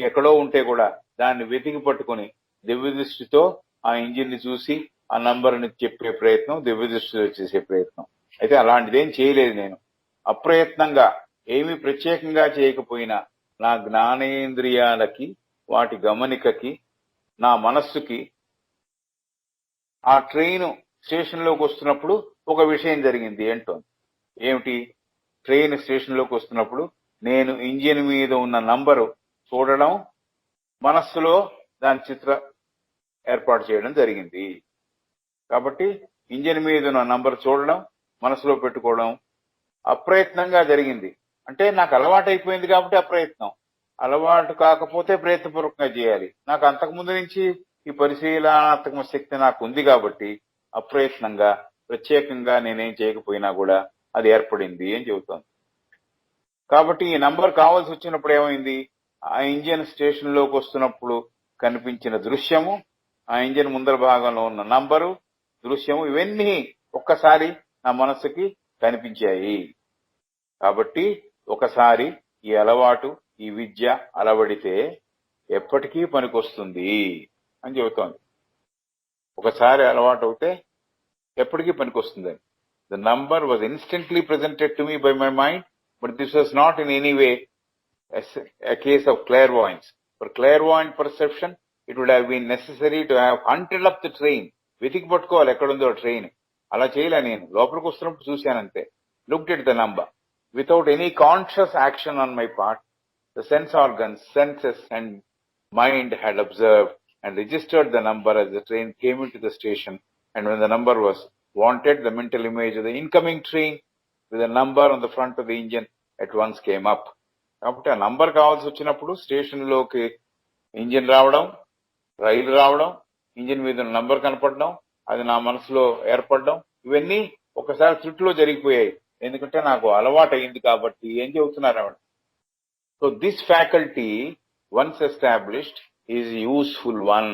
[SPEAKER 2] ఎక్కడో ఉంటే కూడా దాన్ని వెతికి పట్టుకుని దివ్య దృష్టితో ఆ ఇంజిన్ ని చూసి ఆ నంబర్ని చెప్పే ప్రయత్నం దివ్య దృష్టితో చేసే ప్రయత్నం. అయితే అలాంటిదేం చేయలేదు నేను. అప్రయత్నంగా, ఏమీ ప్రత్యేకంగా చేయకపోయినా నా జ్ఞానేంద్రియాలకి, వాటి గమనికకి, నా మనస్సుకి ఆ ట్రైన్ స్టేషన్ లోకి వస్తున్నప్పుడు ఒక విషయం జరిగింది అంటోంది. ఏమిటి? ట్రైన్ స్టేషన్ లోకి వస్తున్నప్పుడు నేను ఇంజిన్ మీద ఉన్న నంబరు చూడడం, మనస్సులో దాని చిత్ర ఏర్పాటు చేయడం జరిగింది. కాబట్టి ఇంజిన్ మీద ఉన్న నంబర్ చూడడం, మనసులో పెట్టుకోవడం అప్రయత్నంగా జరిగింది. అంటే నాకు అలవాటు అయిపోయింది కాబట్టి అప్రయత్నం. అలవాటు కాకపోతే ప్రయత్నపూర్వకంగా చేయాలి. నాకు అంతకుముందు నుంచి ఈ పరిశీలనాత్మక శక్తి నాకు ఉంది కాబట్టి అప్రయత్నంగా, ప్రత్యేకంగా నేనేం చేయకపోయినా కూడా అది ఏర్పడింది అని చెబుతోంది. కాబట్టి ఈ నంబర్ కావాల్సి వచ్చినప్పుడు ఏమైంది? ఆ ఇంజిన్ స్టేషన్ లోకి వస్తున్నప్పుడు కనిపించిన దృశ్యము, ఆ ఇంజిన్ ముందర భాగంలో ఉన్న నంబరు, దృశ్యము, ఇవన్నీ ఒక్కసారి నా మనసుకి కనిపించాయి. కాబట్టి ఒకసారి ఈ అలవాటు, ఈ విద్య అలవడితే ఎప్పటికీ పనికొస్తుంది అని చెబుతోంది. ఒకసారి అలవాటు అవుతే ఎప్పటికీ పనికొస్తుంది. The number was instantly presented to me by my mind, but this was not in any way a case of clairvoyance. For clairvoyant perception, it would have been necessary to have hunted up the train. వెతికి పట్టుకోవాలి ఎక్కడుందో ట్రైన్. అలా చేయలే నేను. లోపలికి వస్తున్నప్పుడు చూశానంతే. Looked at the number. Without any conscious action on my part, the sense organs, senses and mind had observed and registered the number as the train came into the station, and when the number was wanted, the mental image of the incoming train with a number on the front of the engine at once came up. కాబట్టి ఆ నంబర్ కావాల్సి వచ్చినప్పుడు స్టేషన్ లోకి ఇంజిన్ రావడం, రైలు రావడం, ఇంజిన్ మీద నంబర్ కనపడడం, అది నా మనసులో ఏర్పడడం, ఇవన్నీ ఒకసారి చుట్టులో జరిగిపోయాయి. ఎందుకంటే నాకు అలవాటు అయింది కాబట్టి ఏం చెబుతున్నారు ఆవిడ. So this faculty once established is useful one.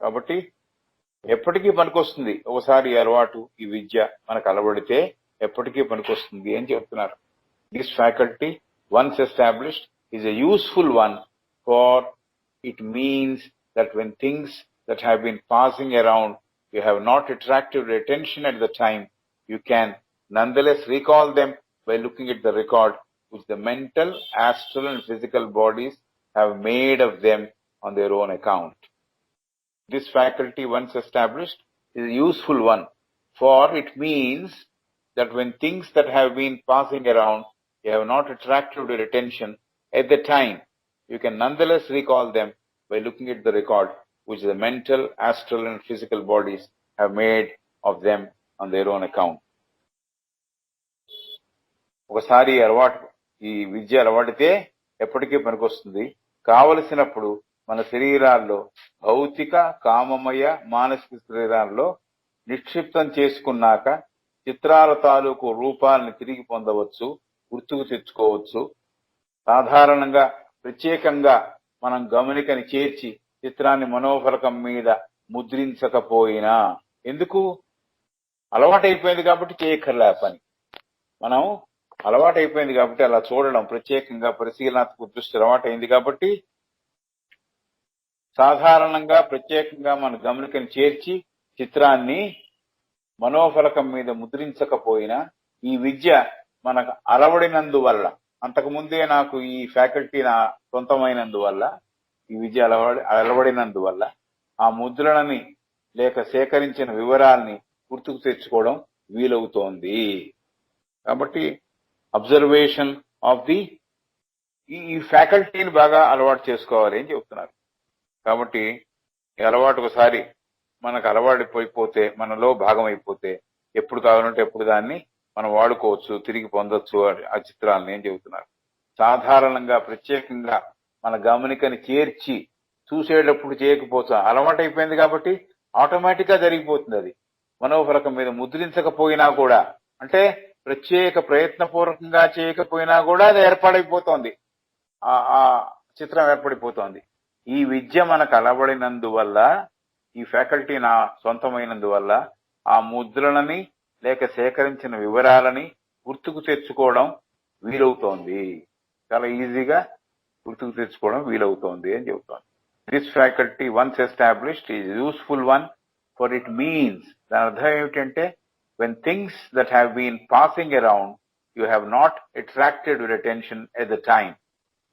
[SPEAKER 2] కాబట్టి ఎప్పటికీ పనికొస్తుంది. ఒకసారి ఈ అలవాటు, ఈ విద్య మనకు అలవడితే ఎప్పటికీ పనికొస్తుంది అని చెప్తున్నారు. This faculty once established is a useful one, for it means that when things that have been passing around you have not attracted attention at the time, you can nonetheless recall them by looking at the record which the mental, astral and physical bodies have made of them on their own account. This faculty once established is a useful one, for it means that when things that have been passing around you have not attracted your attention at the time, you can nonetheless recall them by looking at the record which the mental, astral and physical bodies have made of them on their own account. ఒకసారి అలవాటు, ఈ విద్య అలవాడితే ఎప్పటికీ పనికొస్తుంది. కావలసినప్పుడు మన శరీరాల్లో, భౌతిక, కామమయ, మానసిక శరీరాల్లో నిక్షిప్తం చేసుకున్నాక చిత్రాల తాలూకు రూపాలని తిరిగి పొందవచ్చు, గుర్తుకు తెచ్చుకోవచ్చు. సాధారణంగా ప్రత్యేకంగా మనం గమనికని చేర్చి చిత్రాన్ని మనోఫలకం మీద ముద్రించకపోయినా, ఎందుకు? అలవాటైపోయింది కాబట్టి చేయక్కర్లే పని. మనం అలవాటైపోయింది కాబట్టి అలా చూడడం, ప్రత్యేకంగా పరిశీలనాత్మక దృష్టి అలవాటైంది కాబట్టి సాధారణంగా ప్రత్యేకంగా మన గమనికను చేర్చి చిత్రాన్ని మనోఫలకం మీద ముద్రించకపోయినా ఈ విద్య మనకు అలవడినందువల్ల, అంతకుముందే నాకు ఈ ఫ్యాకల్టీ నా సొంతమైనందువల్ల, ఈ విద్య అలవడినందువల్ల ఆ ముద్రణని లేక సేకరించిన వివరాల్ని గుర్తుకు తెచ్చుకోవడం వీలవుతోంది. కాబట్టి అబ్జర్వేషన్ ఆఫ్ ది, ఈ ఫ్యాకల్టీని బాగా అలవాటు చేసుకోవాలి అని చెప్తున్నారు. కాబట్టి ఈ అలవాటు ఒకసారి మనకు అలవాటుపోయిపోతే, మనలో భాగం అయిపోతే ఎప్పుడు కావాలంటే ఎప్పుడు దాన్ని మనం వాడుకోవచ్చు, తిరిగి పొందొచ్చు ఆ చిత్రాలని అని చెబుతున్నారు. సాధారణంగా ప్రత్యేకంగా మన గమనికని చేర్చి చూసేటప్పుడు చేయకపోవచ్చు, అలవాటు అయిపోయింది కాబట్టి ఆటోమేటిక్ గా జరిగిపోతుంది. అది మనోఫలకం మీద ముద్రించకపోయినా కూడా, అంటే ప్రత్యేక ప్రయత్నపూర్వకంగా చేయకపోయినా కూడా అది ఏర్పడిపోతోంది, ఆ చిత్రం ఏర్పడిపోతోంది. ఈ విద్య మనకు అలవడినందువల్ల, ఈ ఫ్యాకల్టీ నా సొంతమైనందువల్ల ఆ ముద్రణని లేక సేకరించిన వివరాలని గుర్తుకు తెచ్చుకోవడం వీలవుతోంది. చాలా ఈజీగా గుర్తుకు తెచ్చుకోవడం వీలవుతోంది అని చెబుతోంది. This faculty once established is useful one, for it means, దాని అర్థం ఏమిటంటే when things that have been passing around you have not attracted your attention at the time.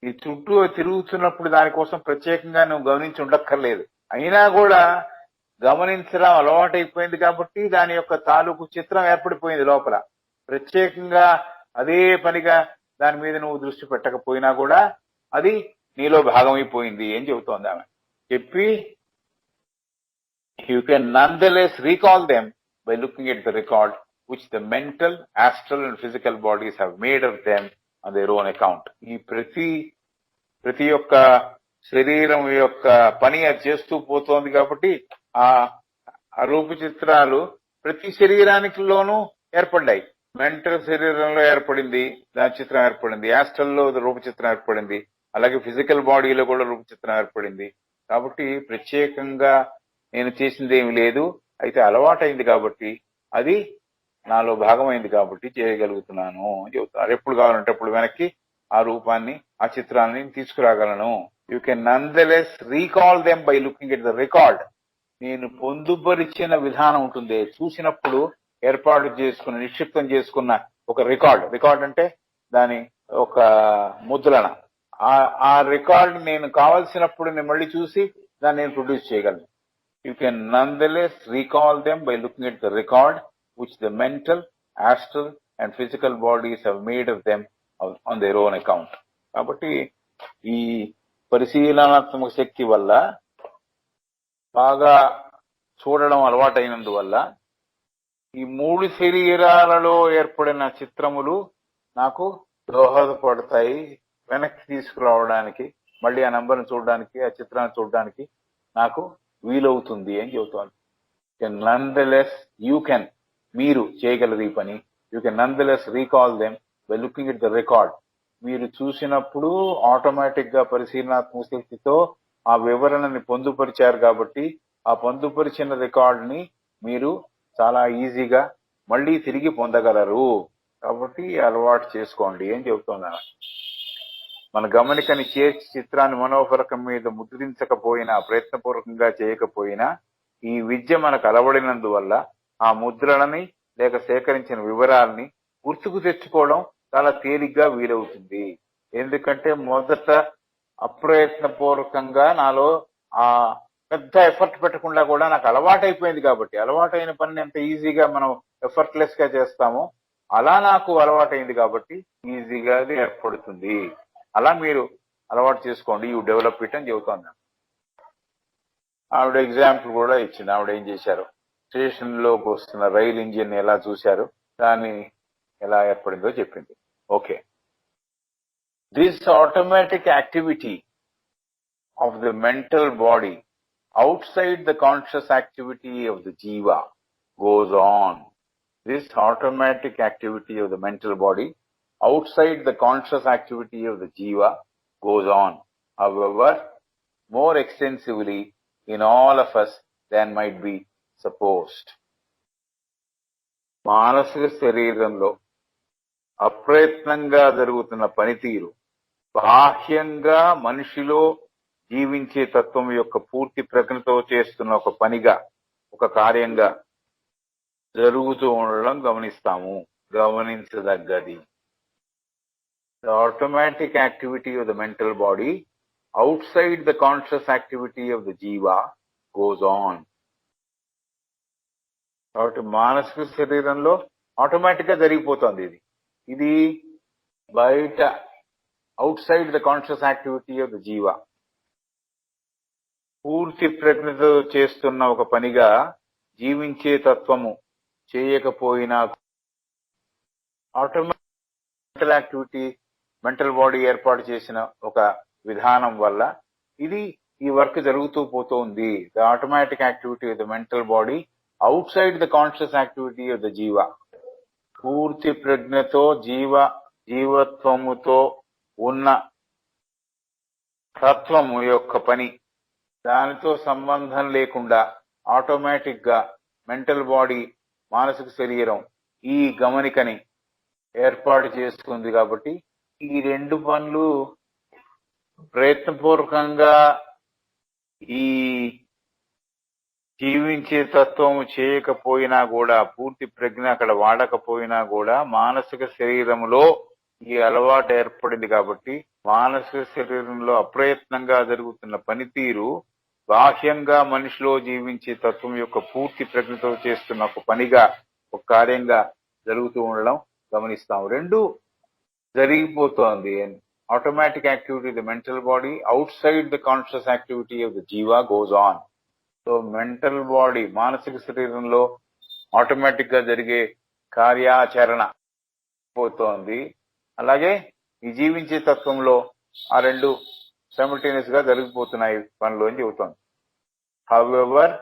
[SPEAKER 2] ఈ చుట్టూ తిరుగుతున్నప్పుడు దానికోసం ప్రత్యేకంగా నువ్వు గమనించి ఉండక్కర్లేదు. అయినా కూడా గమనించడం అలవాటైపోయింది కాబట్టి దాని యొక్క తాలూకు చిత్రం ఏర్పడిపోయింది లోపల. ప్రత్యేకంగా అదే పనిగా దాని మీద నువ్వు దృష్టి పెట్టకపోయినా కూడా అది నీలో భాగమైపోయింది అని చెబుతోంది ఆమె. చెప్పి you can nonetheless recall them by looking at the record which the mental, astral and physical bodies have made of them on their own account. ఈ ప్రతి ఒక్క శరీరం యొక్క పని అది చేస్తూ పోతోంది కాబట్టి ఆ రూప చిత్రాలు ప్రతి శరీరానికిలోనూ ఏర్పడ్డాయి. మెంటల్ శరీరంలో ఏర్పడింది, దాని చిత్రం ఏర్పడింది. యాస్ట్రల్లో రూప చిత్రం ఏర్పడింది. అలాగే ఫిజికల్ బాడీలో కూడా రూప చిత్రం ఏర్పడింది. కాబట్టి ప్రత్యేకంగా నేను చేసింది ఏమి లేదు, అయితే అలవాటైంది కాబట్టి అది నాలో భాగమైంది కాబట్టి చేయగలుగుతున్నాను అని చెబుతున్నారు. ఎప్పుడు కావాలంటే అప్పుడు వెనక్కి ఆ రూపాన్ని, ఆ చిత్రాన్ని తీసుకురాగలను. You can nonetheless recall them by looking at the record. నేను పొందుపరిచిన విధానం ఉంటుంది, చూసినప్పుడు ఏర్పాటు చేసుకున్న, నిక్షిప్తం చేసుకున్న ఒక రికార్డ్ అంటే దాని ఒక ముద్రణ. ఆ రికార్డ్ నేను కావలసినప్పుడు నేను మళ్ళీ చూసి దాన్ని నేను ప్రొడ్యూస్ చేయగలను. You can nonetheless recall them by looking at the record which the mental, astral and physical bodies have made of them on their own account. కాబట్టి ఈ పరిశీలనాత్మక శక్తి వల్ల, బాగా చూడడం అలవాటైనందువల్ల ఈ 3 శరీరాలలో ఏర్పడిన చిత్రములు నాకు దోహదపడతాయి వెనక్కి తీసుకురావడానికి, మళ్ళీ ఆ నంబర్ని చూడడానికి, ఆ చిత్రాన్ని చూడడానికి నాకు వీలవుతుంది అని చెబుతోంది. మీరు చేయగలరు ఈ పని. You can nonetheless recall them by looking at the record. మీరు చూసినప్పుడు ఆటోమేటిక్ గా పరిశీలనాత్మక శక్తితో ఆ వివరణని పొందుపరిచారు కాబట్టి ఆ పొందుపరిచిన రికార్డ్ ని మీరు చాలా ఈజీగా మళ్ళీ తిరిగి పొందగలరు. కాబట్టి అలవాటు చేసుకోండి అని చెబుతున్నాను. మన గమనికని చేర్చి చిత్రాన్ని మనోఫలకం మీద ముద్రించకపోయినా, ప్రయత్నపూర్వకంగా చేయకపోయినా, ఈ విద్య మనకు అలవడినందువల్ల ఆ ముద్రలని లేక సేకరించిన వివరాలని గుర్తుకు తెచ్చుకోవడం చాలా తేలిగ్గా వీలవుతుంది. ఎందుకంటే మొదట అప్రయత్నపూర్వకంగా నాలో ఆ పెద్ద ఎఫర్ట్ పెట్టకుండా కూడా నాకు అలవాటైపోయింది కాబట్టి, అలవాటైన పనిని ఎంత ఈజీగా మనం ఎఫర్ట్లెస్ గా చేస్తామో అలా నాకు అలవాటైంది కాబట్టి ఈజీగా అది ఏర్పడుతుంది. అలా మీరు అలవాటు చేసుకోండి. యూ డెవలప్ ఇట్ అని చెబుతోంది. ఆవిడ ఎగ్జాంపుల్ కూడా ఇచ్చింది. ఆవిడ ఏం చేశారు, స్టేషన్ లోకి వస్తున్న రైలు ఇంజిన్ ఎలా చూశారు, దాన్ని ఎలా ఏర్పడిందో చెప్పింది. Okay, this automatic activity of the mental body outside the conscious activity of the jiva goes on. This automatic activity of the mental body outside the conscious activity of the jiva goes on, however, more extensively in all of us than might be supposed. మానసిక శరీరంలో అప్రయత్నంగా జరుగుతున్న పనితీరు బాహ్యంగా మనిషిలో జీవించే తత్వం యొక్క పూర్తి ప్రజ్ఞతో చేస్తున్న ఒక పనిగా, ఒక కార్యంగా జరుగుతూ ఉండడం గమనించదగ్గది. The automatic activity of the mental body outside the conscious activity of the jiva goes on. కాబట్టి మానసిక శరీరంలో ఆటోమేటిక్ గా జరిగిపోతుంది ఇది బయట, outside the conscious activity of the jiva, పూర్తి ప్రజ్ఞతో చేస్తున్న ఒక పనిగా జీవించే తత్వము చేయకపోయినా ఆటోమేటిక్ యాక్టివిటీ మెంటల్ బాడీ ఏర్పాటు చేసిన ఒక విధానం వల్ల ఇది ఈ వర్క్ జరుగుతూ పోతుంది. The automatic activity of the mental body outside the conscious activity of the జీవ, పూర్తి ప్రజ్ఞతో జీవత్వముతో ఉన్న తత్వము యొక్క పని, దానితో సంబంధం లేకుండా ఆటోమేటిక్ గా మెంటల్ బాడీ, మానసిక శరీరం ఈ గమనికని ఏర్పాటు చేసుకుంది. కాబట్టి ఈ రెండు పనులు ప్రయత్నపూర్వకంగా ఈ జీవించే తత్వం చేయకపోయినా కూడా, పూర్తి ప్రజ్ఞ అక్కడ వాడకపోయినా కూడా మానసిక శరీరంలో ఈ అలవాటు ఏర్పడింది. కాబట్టి మానసిక శరీరంలో అప్రయత్నంగా జరుగుతున్న పనితీరు బాహ్యంగా మనిషిలో జీవించే తత్వం యొక్క పూర్తి ప్రజ్ఞతో చేస్తున్న ఒక పనిగా, ఒక కార్యంగా జరుగుతూ ఉండడం గమనిస్తాం. రెండు జరిగిపోతోంది. Automatic activity the mental body, outside the conscious activity of the jiva goes on. So mental body, మానసిక శరీరంలో ఆటోమేటిక్ గా జరిగే కార్యాచరణ పోతోంది. అలాగే ఈ జీవించే తత్వంలో ఆ రెండు సైమల్టేనియస్ గా జరిగిపోతున్నాయి పనులు అని చెబుతోంది. However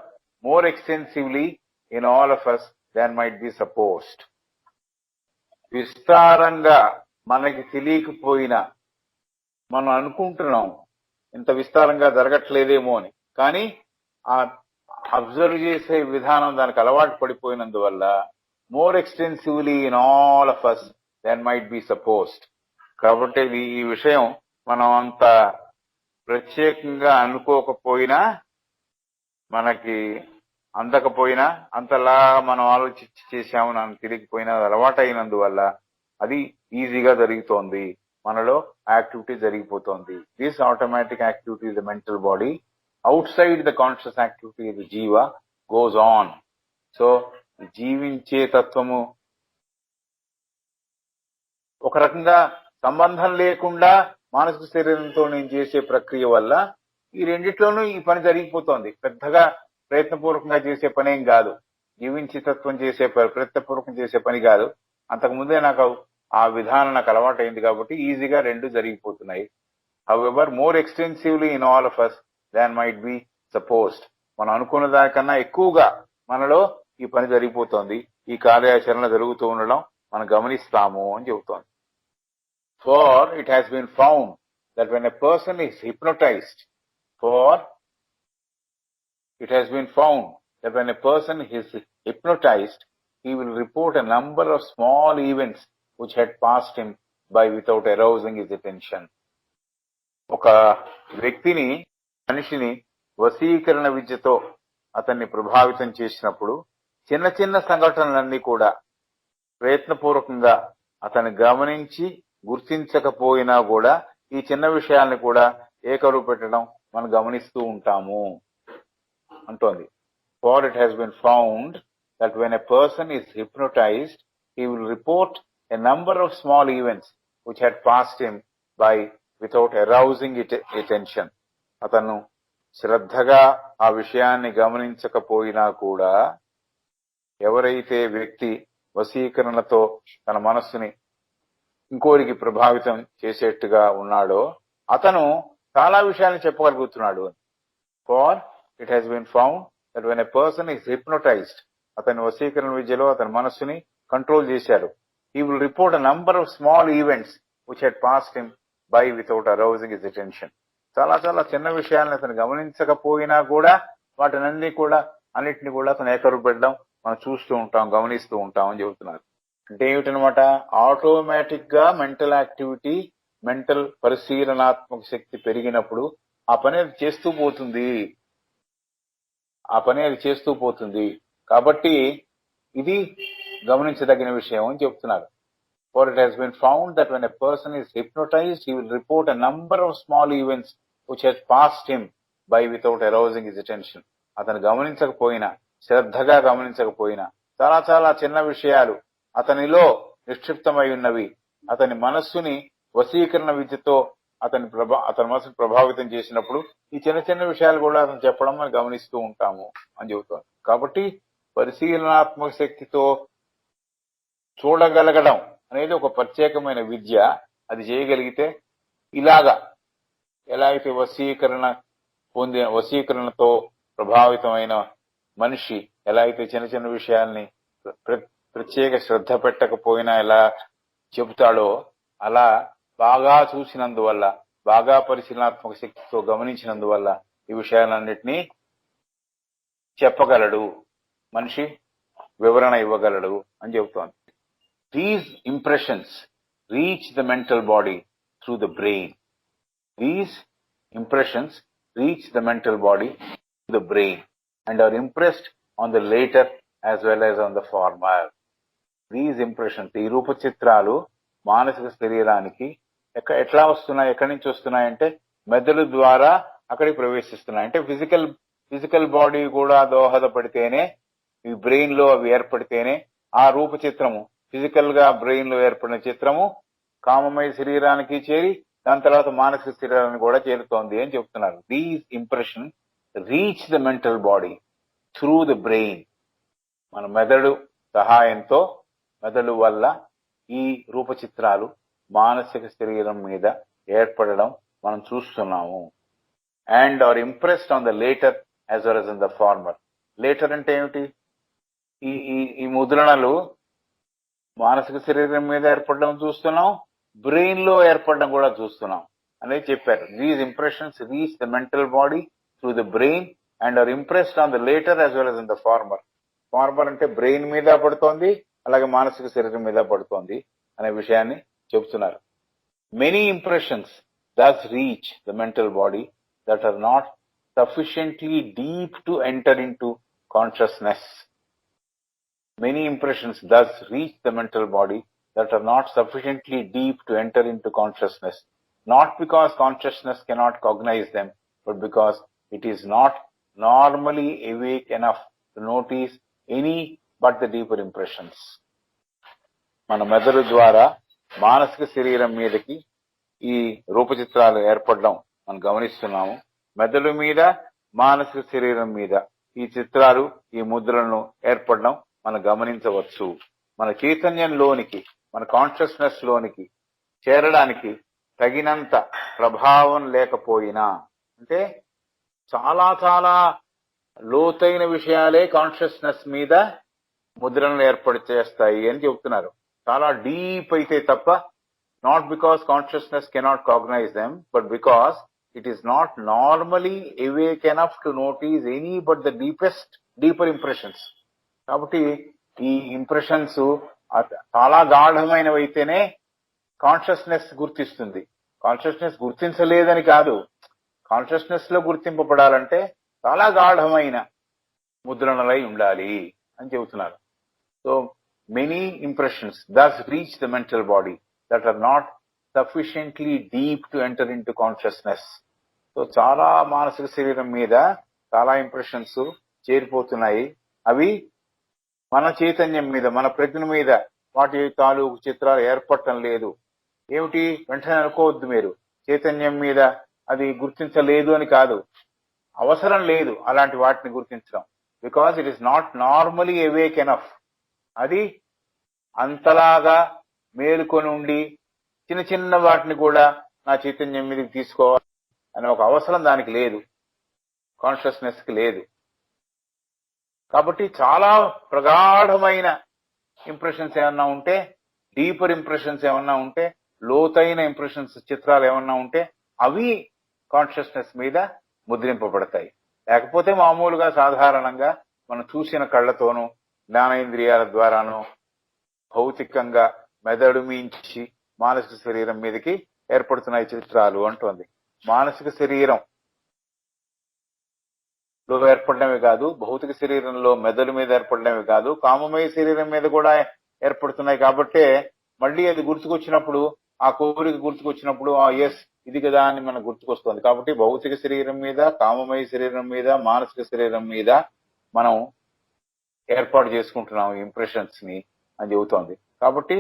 [SPEAKER 2] more extensively in all of us than might be supposed. విస్తారంగా మనకి తెలియకపోయినా మనం అనుకుంటున్నాం ఇంత విస్తారంగా జరగట్లేదేమో అని, కానీ ఆ అబ్జర్వ్ చేసే విధానం దానికి అలవాటు పడిపోయినందువల్ల more extensively in all of us than might be supposed. కాబట్టి ఈ విషయం మనం అంత ప్రత్యేకంగా అనుకోకపోయినా, మనకి అందకపోయినా, అంతలా మనం ఆలోచించి చేశాము నాకు తెలియకపోయినా అలవాటు అయినందువల్ల అది ఈజీగా జరుగుతోంది, మనలో యాక్టివిటీ జరిగిపోతోంది. This automatic activity the mental body outside the conscious activity the jiva goes on. So జీవించే తత్వము ఒక రకంగా సంబంధం లేకుండా మానసిక శరీరంతో నేను చేసే ప్రక్రియ వల్ల ఈ రెండిట్లోనూ ఈ పని జరిగిపోతోంది. పెద్దగా ప్రయత్నపూర్వకంగా చేసే పని ఏం కాదు, జీవించే తత్వం చేసే ప్రయత్నపూర్వకం చేసే పని కాదు. అంతకుముందే నాకు ఆ విధానం నాకు అలవాటు అయింది కాబట్టి ఈజీగా రెండు జరిగిపోతున్నాయి. However more extensively in all of us than might be supposed. మనం అనుకున్న దానికన్నా ఎక్కువగా మనలో ఈ పని జరిగిపోతోంది, ఈ కార్యాచరణ జరుగుతూ ఉండడం మనం గమనిస్తాము అని చెబుతోంది. For it has been found that when a person is hypnotized, he will report a number of small events which had passed him by without arousing his attention. ఒక వ్యక్తిని, మనిషిని వశీకరణ విద్యతో అతన్ని ప్రభావితం చేసినప్పుడు చిన్న చిన్న సంఘటనలన్నీ కూడా ప్రయత్నపూర్వకంగా అతన్ని గమనించి గుర్తించకపోయినా కూడా ఈ చిన్న విషయాల్ని కూడా ఏకరువు పెట్టడం మనం గమనిస్తూ ఉంటాము అంటోంది. For it has been found that when a person is hypnotized, he will report a number of small events which had passed him by without arousing attention. అతను శ్రద్ధగా ఆ విషయాన్ని గమనించకపోయినా కూడా, ఎవరైతే వ్యక్తి వశీకరణతో తన మనస్సుని ఇంకోరికి ప్రభావితం చేసేట్టుగా ఉన్నాడో అతను చాలా విషయాన్ని చెప్పగలుగుతున్నాడు. For it has been found that when a person is hypnotized, అతని వశీకరణ విద్యలో అతని మనస్సుని కంట్రోల్ చేశాడు, he will report a number of small events which had passed him by without arousing his attention. చాలా చాలా చిన్న విషయాలను అతను గమనించకపోయినా కూడా అన్నిటిని కూడా అతను ఏకరువు పెట్టడం మనం చూస్తూ ఉంటాం, గమనిస్తూ ఉంటాం అని చెబుతున్నారు. అంటే ఏమిటనమాట, ఆటోమేటిక్ గా మెంటల్ యాక్టివిటీ, మెంటల్ పరిశీలనాత్మక శక్తి పెరిగినప్పుడు ఆ పని అది చేస్తూ పోతుంది. కాబట్టి ఇది గమనించదగిన విషయం అని చెప్తున్నారు. For it has been found that when a person is hypnotized, he will report a number of small events which had passed him by without arousing his attention. అతను గమనించకపోయినా, శ్రద్ధగా గమనించకపోయినా చాలా చాలా చిన్న విషయాలు అతనిలో నిక్షిప్తమై ఉన్నవి, అతని మనస్సుని వశీకరణ విద్యతో అతని మనసును ప్రభావితం చేసినప్పుడు ఈ చిన్న చిన్న విషయాలు కూడా అతను చెప్పడం మనం గమనిస్తూ ఉంటాము అని చెబుతాం. కాబట్టి పరిశీలనాత్మక శక్తితో చూడగలగడం అనేది ఒక ప్రత్యేకమైన విద్య. అది చేయగలిగితే ఇలాగా ఎలా అయితే వశీకరణతో ప్రభావితమైన మనిషి ఎలా అయితే చిన్న చిన్న విషయాల్ని ప్రత్యేక శ్రద్ధ పెట్టకపోయినా ఎలా చెబుతాడో, అలా బాగా చూసినందువల్ల, బాగా పరిశీలనాత్మక శక్తితో గమనించినందువల్ల ఈ విషయాలన్నిటినీ చెప్పగలడు, మనిషి వివరణ ఇవ్వగలడు అని చెబుతోంది. These impressions reach the mental body through the brain. These impressions reach the mental body through the brain and are impressed on the later as well as on the former. These impressions, ఈ రూప చిత్రాలు మానసిక శరీరానికి ఎట్లా వస్తున్నాయి, ఎక్కడి నుంచి వస్తున్నాయంటే మెదడు ద్వారా అక్కడికి ప్రవేశిస్తున్నాయి. అంటే ఫిజికల్ బాడీ కూడా దోహదపడితేనే ఈ బ్రెయిన్ లో అవి ఏర్పడితేనే ఆ రూప చిత్రము, ఫిజికల్ గా బ్రెయిన్ లో ఏర్పడిన చిత్రము కామమయ శరీరానికి చేరి దాని తర్వాత మానసిక శరీరానికి కూడా చేరుతోంది అని చెప్తున్నారు. These impression reach the mental body through the brain. మన మెదడు సహాయంతో, మెదడు వల్ల ఈ రూప చిత్రాలు మానసిక శరీరం మీద ఏర్పడడం మనం చూస్తున్నాము. And are impressed on the latter as well as in the former. Latter అంటే ఏమిటి? ఈ ముద్రణలు మానసిక శరీరం మీద ఏర్పడడం చూస్తున్నాం, బ్రెయిన్ లో ఏర్పడడం కూడా చూస్తున్నాం అనేది చెప్పారు. These impressions reach the mental body through the brain and are impressed on the latter as well as in the former. Former అంటే బ్రెయిన్ మీద పడుతోంది, అలాగే మానసిక శరీరం మీద పడుతోంది అనే విషయాన్ని చెబుతున్నారు. Many impressions thus reach the mental body that are not sufficiently deep to enter into consciousness. Many impressions thus reach the mental body that are not sufficiently deep to enter into consciousness, not because consciousness cannot cognize them, but because it is not normally awake enough to notice any but the deeper impressions. మన మెదడు ద్వారా మానసిక శరీరం మీదకి ఈ రూపచిత్రాలు ఏర్పడడం మనం గమనిస్తున్నాము. మెదడు మీద, మానసిక శరీరం మీద ఈ చిత్రాలు, ఈ ముద్రలను ఏర్పడడం మనం గమనించవచ్చు. మన చైతన్యంలోనికి, మన కాన్షియస్నెస్ లోనికి చేరడానికి తగినంత ప్రభావం లేకపోయినా, అంటే చాలా లోతైన విషయాలే కాన్షియస్నెస్ మీద ముద్రలను ఏర్పడి చేస్తాయి అని చెబుతున్నారు. చాలా డీప్ అయితే తప్ప, not because consciousness cannot cognize them, but because it is not normally awake enough to notice any but the deeper impressions. కాబట్టి ఈ ఇంప్రెషన్స్ చాలా గాఢమైనవి అయితేనే కాన్షియస్నెస్ గుర్తిస్తుంది. కాన్షియస్నెస్ గుర్తించలేదని కాదు, కాన్షియస్నెస్ లో గుర్తింపబడాలంటే చాలా గాఢమైన ముద్రణలై ఉండాలి అని చెబుతున్నారు. So many impressions thus reach the mental body that are not sufficiently deep to enter into consciousness. So చాలా మానసిక శరీరం మీద చాలా ఇంప్రెషన్స్ చేరిపోతున్నాయి. అవి మన చైతన్యం మీద, మన ప్రజ్ఞ మీద వాటి తాలూకు చిత్రాలు ఏర్పడటం లేదు. ఏమిటి? వెంటనే అనుకోవద్దు మీరు, చైతన్యం మీద అది గుర్తించలేదు అని కాదు, అవసరం లేదు అలాంటి వాటిని గుర్తించడం. Because it is not normally awake enough. అది అంతలాగా మేలుకొని ఉండి చిన్న వాటిని కూడా నా చైతన్యం మీదకి తీసుకోవాలి అనే ఒక అవసరం దానికి లేదు, కాన్షియస్నెస్ కి లేదు. కాబట్టి చాలా ప్రగాఢమైన ఇంప్రెషన్స్ ఏమన్నా ఉంటే, డీపర్ ఇంప్రెషన్స్ ఏమన్నా ఉంటే, లోతైన ఇంప్రెషన్స్ చిత్రాలు ఏమన్నా ఉంటే అవి కాన్షియస్నెస్ మీద ముద్రింపబడతాయి. లేకపోతే మామూలుగా సాధారణంగా మనం చూసిన కళ్ళతోనూ, జ్ఞానేంద్రియాల ద్వారానూ భౌతికంగా మెదడు మించి మానసిక శరీరం మీదకి ఏర్పడుతున్నాయి చిత్రాలు అంటోంది. మానసిక శరీరం లో ఏర్పడమే కాదు, భౌతిక శరీరంలో మెదడు మీద ఏర్పడమే కాదు, కామమయ శరీరం మీద కూడా ఏర్పడుతున్నాయి. కాబట్టే మళ్ళీ అది గుర్తుకొచ్చినప్పుడు, ఆ కోరిక గుర్తుకొచ్చినప్పుడు ఎస్ ఇది కదా అని మనకు గుర్తుకొస్తుంది. కాబట్టి భౌతిక శరీరం మీద, కామమయ శరీరం మీద, మానసిక శరీరం మీద మనం ఏర్పాటు చేసుకుంటున్నాం ఇంప్రెషన్స్ ని అని చెబుతోంది. కాబట్టి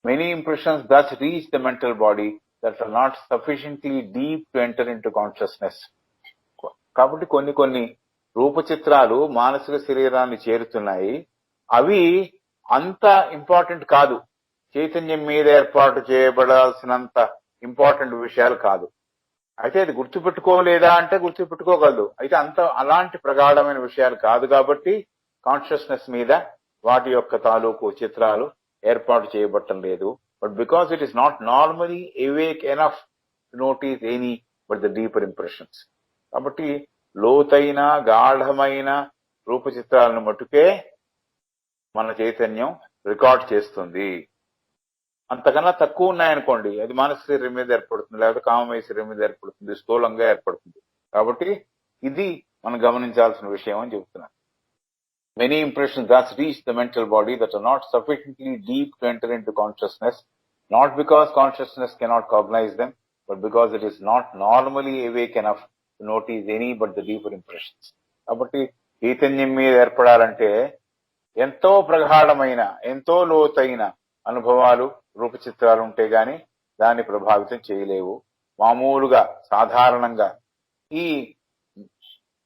[SPEAKER 2] many impressions thus reach the mental body that are not sufficiently deep to enter into consciousness. కాబట్టి కొన్ని రూపచిత్రాలు మానసిక శరీరాన్ని చేరుతున్నాయి. అవి అంత ఇంపార్టెంట్ కాదు, చైతన్యం మీద ఏర్పాటు చేయబడాల్సినంత ఇంపార్టెంట్ విషయాలు కాదు. అయితే అది గుర్తుపెట్టుకోలేదా అంటే గుర్తుపెట్టుకోగలదు, అయితే అలాంటి ప్రగాఢమైన విషయాలు కాదు. కాబట్టి కాన్షియస్నెస్ మీద వాటి యొక్క తాలూకు చిత్రాలు ఏర్పాటు చేయబట్టం లేదు. But because it is not normally awake enough to notice any but the deeper impressions. కాబట్టి లోతైన గాఢమైన రూపచిత్రాలను మట్టుకే మన చైతన్యం రికార్డ్ చేస్తుంది. అంతకన్నా తక్కువ ఉన్నాయనుకోండి, అది మానసిక శరీరం మీద ఏర్పడుతుంది, లేకపోతే కామమయ శరీరం మీద ఏర్పడుతుంది, స్థూలంగా ఏర్పడుతుంది. కాబట్టి ఇది మనం గమనించాల్సిన విషయం అని చెబుతున్నాను. Many impressions thus reach the mental body that are not sufficiently deep to enter into consciousness, not because consciousness cannot cognize them, but because it is not normally awake enough notice any but the deeper impressions. కాబట్టి చైతన్యం మీద ఏర్పడాలంటే ఎంతో ప్రగాఢమైన ఎంతో లోతైన అనుభవాలు రూపచిత్రాలు ఉంటే గాని దాన్ని ప్రభావితం చేయలేవు. మామూలుగా సాధారణంగా ఈ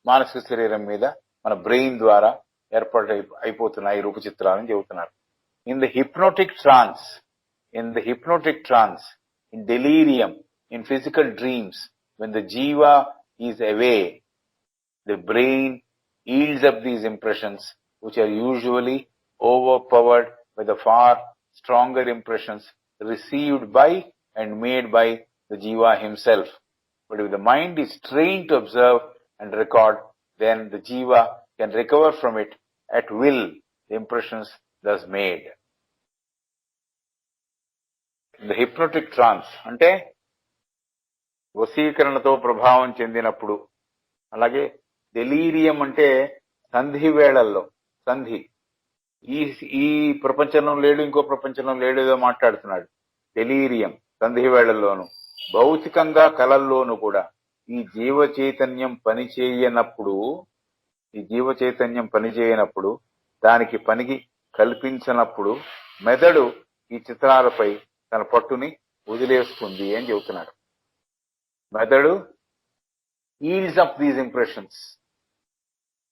[SPEAKER 2] మానసిక శరీరం మీద మన బ్రెయిన్ ద్వారా అయిపోతున్నాయి రూపచిత్రాలని చెబుతున్నారు. In the hypnotic trance, in delirium, in physical dreams, when the jiva is away, the brain yields up these impressions, which are usually overpowered by the far stronger impressions received by and made by the jiva himself. But if the mind is trained to observe and record, then the jiva can recover from it at will the impressions thus made. The hypnotic trance అంటే వశీకరణతో ప్రభావం చెందినప్పుడు, అలాగే డెలీరియం అంటే సంధి వేళల్లో, సంధి ఈ ప్రపంచంలో లేడు ఇంకో ప్రపంచంలో లేడు ఏదో మాట్లాడుతున్నాడు, డెలీరియం సంధి వేళల్లోను, భౌతికంగా కలల్లోనూ కూడా ఈ జీవ చైతన్యం పనిచేయనప్పుడు దానికి పనికి కల్పించినప్పుడు మెదడు ఈ చిత్రాలపై తన పట్టుని వదిలేస్తుంది అని చెబుతున్నాడు. మెదడు ఈల్స్ అప్ దీస్ ఇంప్రెషన్స్,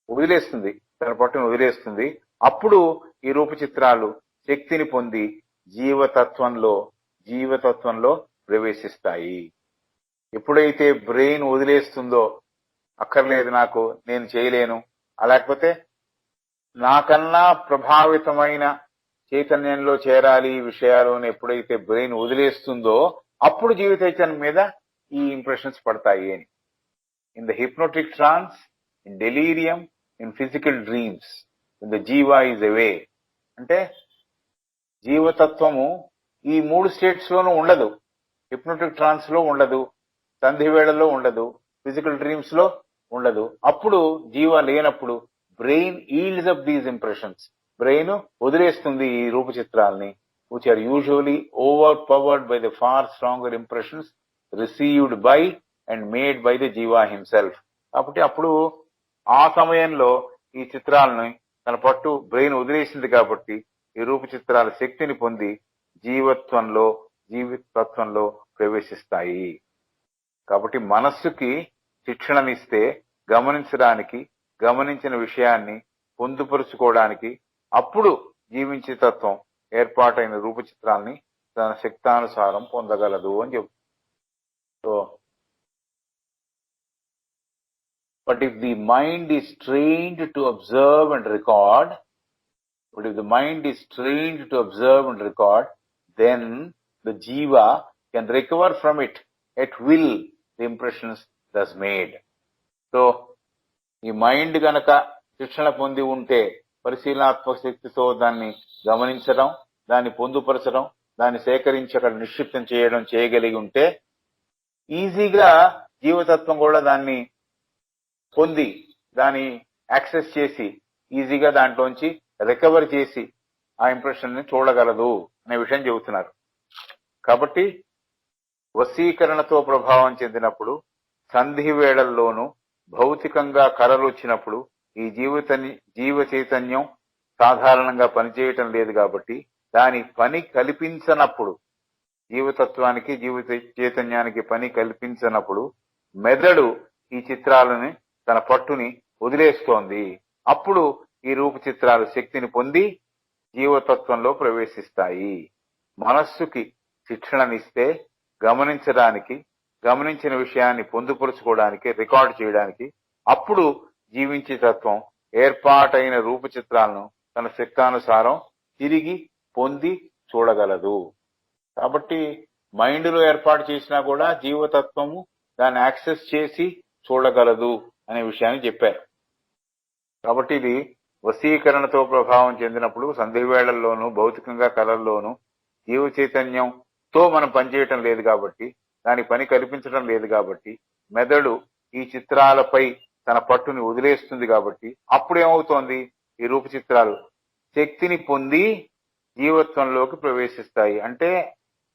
[SPEAKER 2] వదిలేస్తుంది, తన పట్టును వదిలేస్తుంది. అప్పుడు ఈ రూపచిత్రాలు శక్తిని పొంది జీవతత్వంలో ప్రవేశిస్తాయి. ఎప్పుడైతే బ్రెయిన్ వదిలేస్తుందో, అక్కర్లేదు నాకు, నేను చేయలేను, లేకపోతే నాకన్నా ప్రభావితమైన చైతన్యంలో చేరాలి ఈ విషయాలు అని ఎప్పుడైతే బ్రెయిన్ వదిలేస్తుందో అప్పుడు జీవిత చైతన్యం మీద ఈ ఇంప్రెషన్స్ పడతాయి అని. In the hypnotic trance, in delirium, in physical dreams, in the jiva is away అంటే జీవతత్వము ఈ 3 స్టేట్స్ లోనూ ఉండదు. హిప్నోటిక్ ట్రాన్స్ లో ఉండదు, సంధి వేళలో ఉండదు, ఫిజికల్ డ్రీమ్స్ లో ఉండదు. అప్పుడు జీవ లేనప్పుడు brain yields up these impressions, brain వదిలేస్తుంది ఈ రూపచిత్రాలని, which are usually overpowered by the far stronger impressions received by and made by the jiva himself. కాబట్టి అప్పుడు ఆ సమయంలో ఈ చిత్రాలను తన పట్టు బ్రెయిన్ వదిలేసింది కాబట్టి ఈ రూపచిత్రాల శక్తిని పొంది జీవితత్వంలో ప్రవేశిస్తాయి. కాబట్టి మనస్సుకి శిక్షణనిస్తే గమనించడానికి, గమనించిన విషయాన్ని పొందుపరుచుకోవడానికి అప్పుడు జీవించే తత్వం ఏర్పాటైన రూపచిత్రాల్ని తన శక్తానుసారం పొందగలదు అని చెప్తుంది. So but if the mind is trained to observe and record, then the jiva can recover from it at will the impressions thus made. So ఈ మైండ్ గనక శిక్షణ పొంది ఉంటే, పరిశీలనాత్మక శక్తితో దాన్ని గమనించడం, దాన్ని పొందుపరచడం, దాన్ని సేకరించి అక్కడ నిక్షిప్తం చేయగలిగి ఉంటే ఈజీగా జీవతత్వం కూడా దాన్ని పొంది, దాన్ని యాక్సెస్ చేసి, ఈజీగా దాంట్లోంచి రికవర్ చేసి ఆ ఇంప్రెషన్ ని చూడగలదు అనే విషయం చెబుతున్నారు. కాబట్టి వశీకరణతో ప్రభావం చెందినప్పుడు, సంధి వేళల్లోనూ భౌతికంగా కలలు వచ్చినప్పుడు ఈ జీవ చైతన్యం సాధారణంగా పనిచేయటం లేదు కాబట్టి దాని పని కల్పించనప్పుడు, జీవతత్వానికి జీవ చైతన్యానికి పని కల్పించనప్పుడు మెదడు ఈ చిత్రాలని తన పట్టుని వదిలేస్తోంది. అప్పుడు ఈ రూప చిత్రాలు శక్తిని పొంది జీవతత్వంలో ప్రవేశిస్తాయి. మనస్సుకి శిక్షణనిస్తే గమనించడానికి, గమనించిన విషయాన్ని పొందుపరుచుకోవడానికి, రికార్డు చేయడానికి అప్పుడు జీవించే తత్వం ఏర్పాటైన రూపచిత్రాలను తన శక్తానుసారం తిరిగి పొంది చూడగలదు. కాబట్టి మైండ్ లో ఏర్పాటు చేసినా కూడా జీవతత్వము దాన్ని యాక్సెస్ చేసి చూడగలదు అనే విషయాన్ని చెప్పారు. కాబట్టి ఇది వశీకరణతో ప్రభావం చెందినప్పుడు సంధి వేళల్లోనూ భౌతికంగా కళల్లోనూ జీవ చైతన్యంతో మనం పనిచేయటం లేదు కాబట్టి, దాని పని కల్పించడం లేదు కాబట్టి, మెదడు ఈ చిత్రాలపై తన పట్టుని వదిలేస్తుంది కాబట్టి అప్పుడు ఏమవుతోంది, ఈ రూప చిత్రాలు శక్తిని పొంది జీవత్వంలోకి ప్రవేశిస్తాయి. అంటే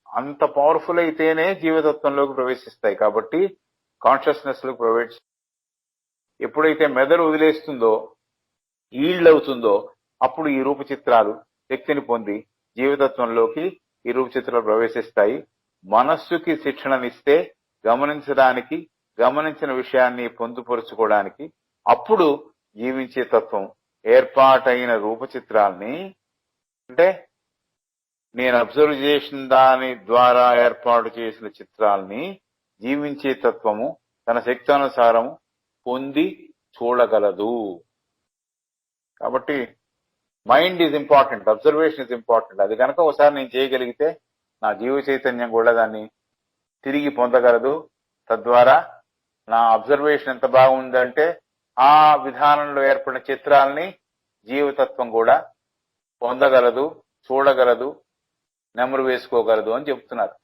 [SPEAKER 2] అంత పవర్ఫుల్ అయితేనే జీవతత్వంలోకి ప్రవేశిస్తాయి. కాబట్టి కాన్షియస్నెస్ లోకి ఎప్పుడైతే మెదడు వదిలేస్తుందో, ఈల్డ్ అవుతుందో, అప్పుడు ఈ రూప చిత్రాలు శక్తిని పొంది జీవితత్వంలోకి ఈ రూప చిత్రాలు ప్రవేశిస్తాయి. మనస్సుకి శిక్షణనిస్తే గమనించడానికి, గమనించిన విషయాన్ని పొందుపరుచుకోవడానికి, అప్పుడు జీవించే తత్వం ఏర్పాటైన రూప చిత్రాల్ని, అంటే నేను అబ్జర్వ్ చేసిన దాని ద్వారా ఏర్పాటు చేసిన చిత్రాల్ని జీవించే తత్వము తన శక్తి అనుసారము పొంది చూడగలదు. కాబట్టి mind is important, observation is important. అది కనుక ఒకసారి నేను చేయగలిగితే నా జీవ చైతన్యం కూడా దాన్ని తిరిగి పొందగలదు. తద్వారా నా అబ్జర్వేషన్ ఎంత బాగుందంటే ఆ విధానంలో ఏర్పడిన చిత్రాల్ని జీవతత్వం కూడా పొందగలదు, చూడగలదు, నెమరు వేసుకోగలదు అని చెప్తున్నారు.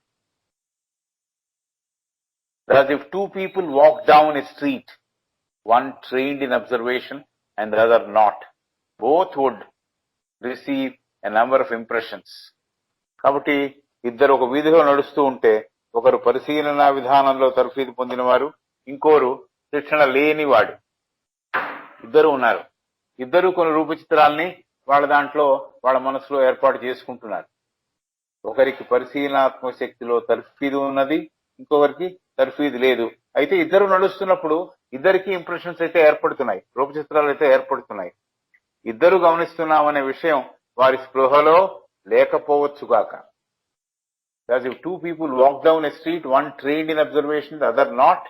[SPEAKER 2] As if two people walk down a street, one trained in observation and the other not, both would receive a number of impressions. కాబట్టి ఇద్దరు ఒక వీధిలో నడుస్తూ ఉంటే ఒకరు పరిశీలన విధానంలో తర్ఫీదు పొందినవారు, ఇంకోరు శిక్షణ లేనివాడు, ఇద్దరు ఉన్నారు. ఇద్దరు కొన్ని రూపచిత్రాల్ని వాళ్ళ దాంట్లో వాళ్ళ మనసులో ఏర్పాటు చేసుకుంటున్నారు. ఒకరికి పరిశీలనాత్మక శక్తిలో తర్ఫీదు ఉన్నది, ఇంకొకరికి తర్ఫీదు లేదు. అయితే ఇద్దరు నడుస్తున్నప్పుడు ఇద్దరికి ఇంప్రెషన్స్ అయితే ఏర్పడుతున్నాయి, రూపచిత్రాలు అయితే ఏర్పడుతున్నాయి. ఇద్దరు గమనిస్తున్నామనే విషయం వారి స్పృహలో లేకపోవచ్చుగాక. As if two people walk down a street, one trained in observation, the other not,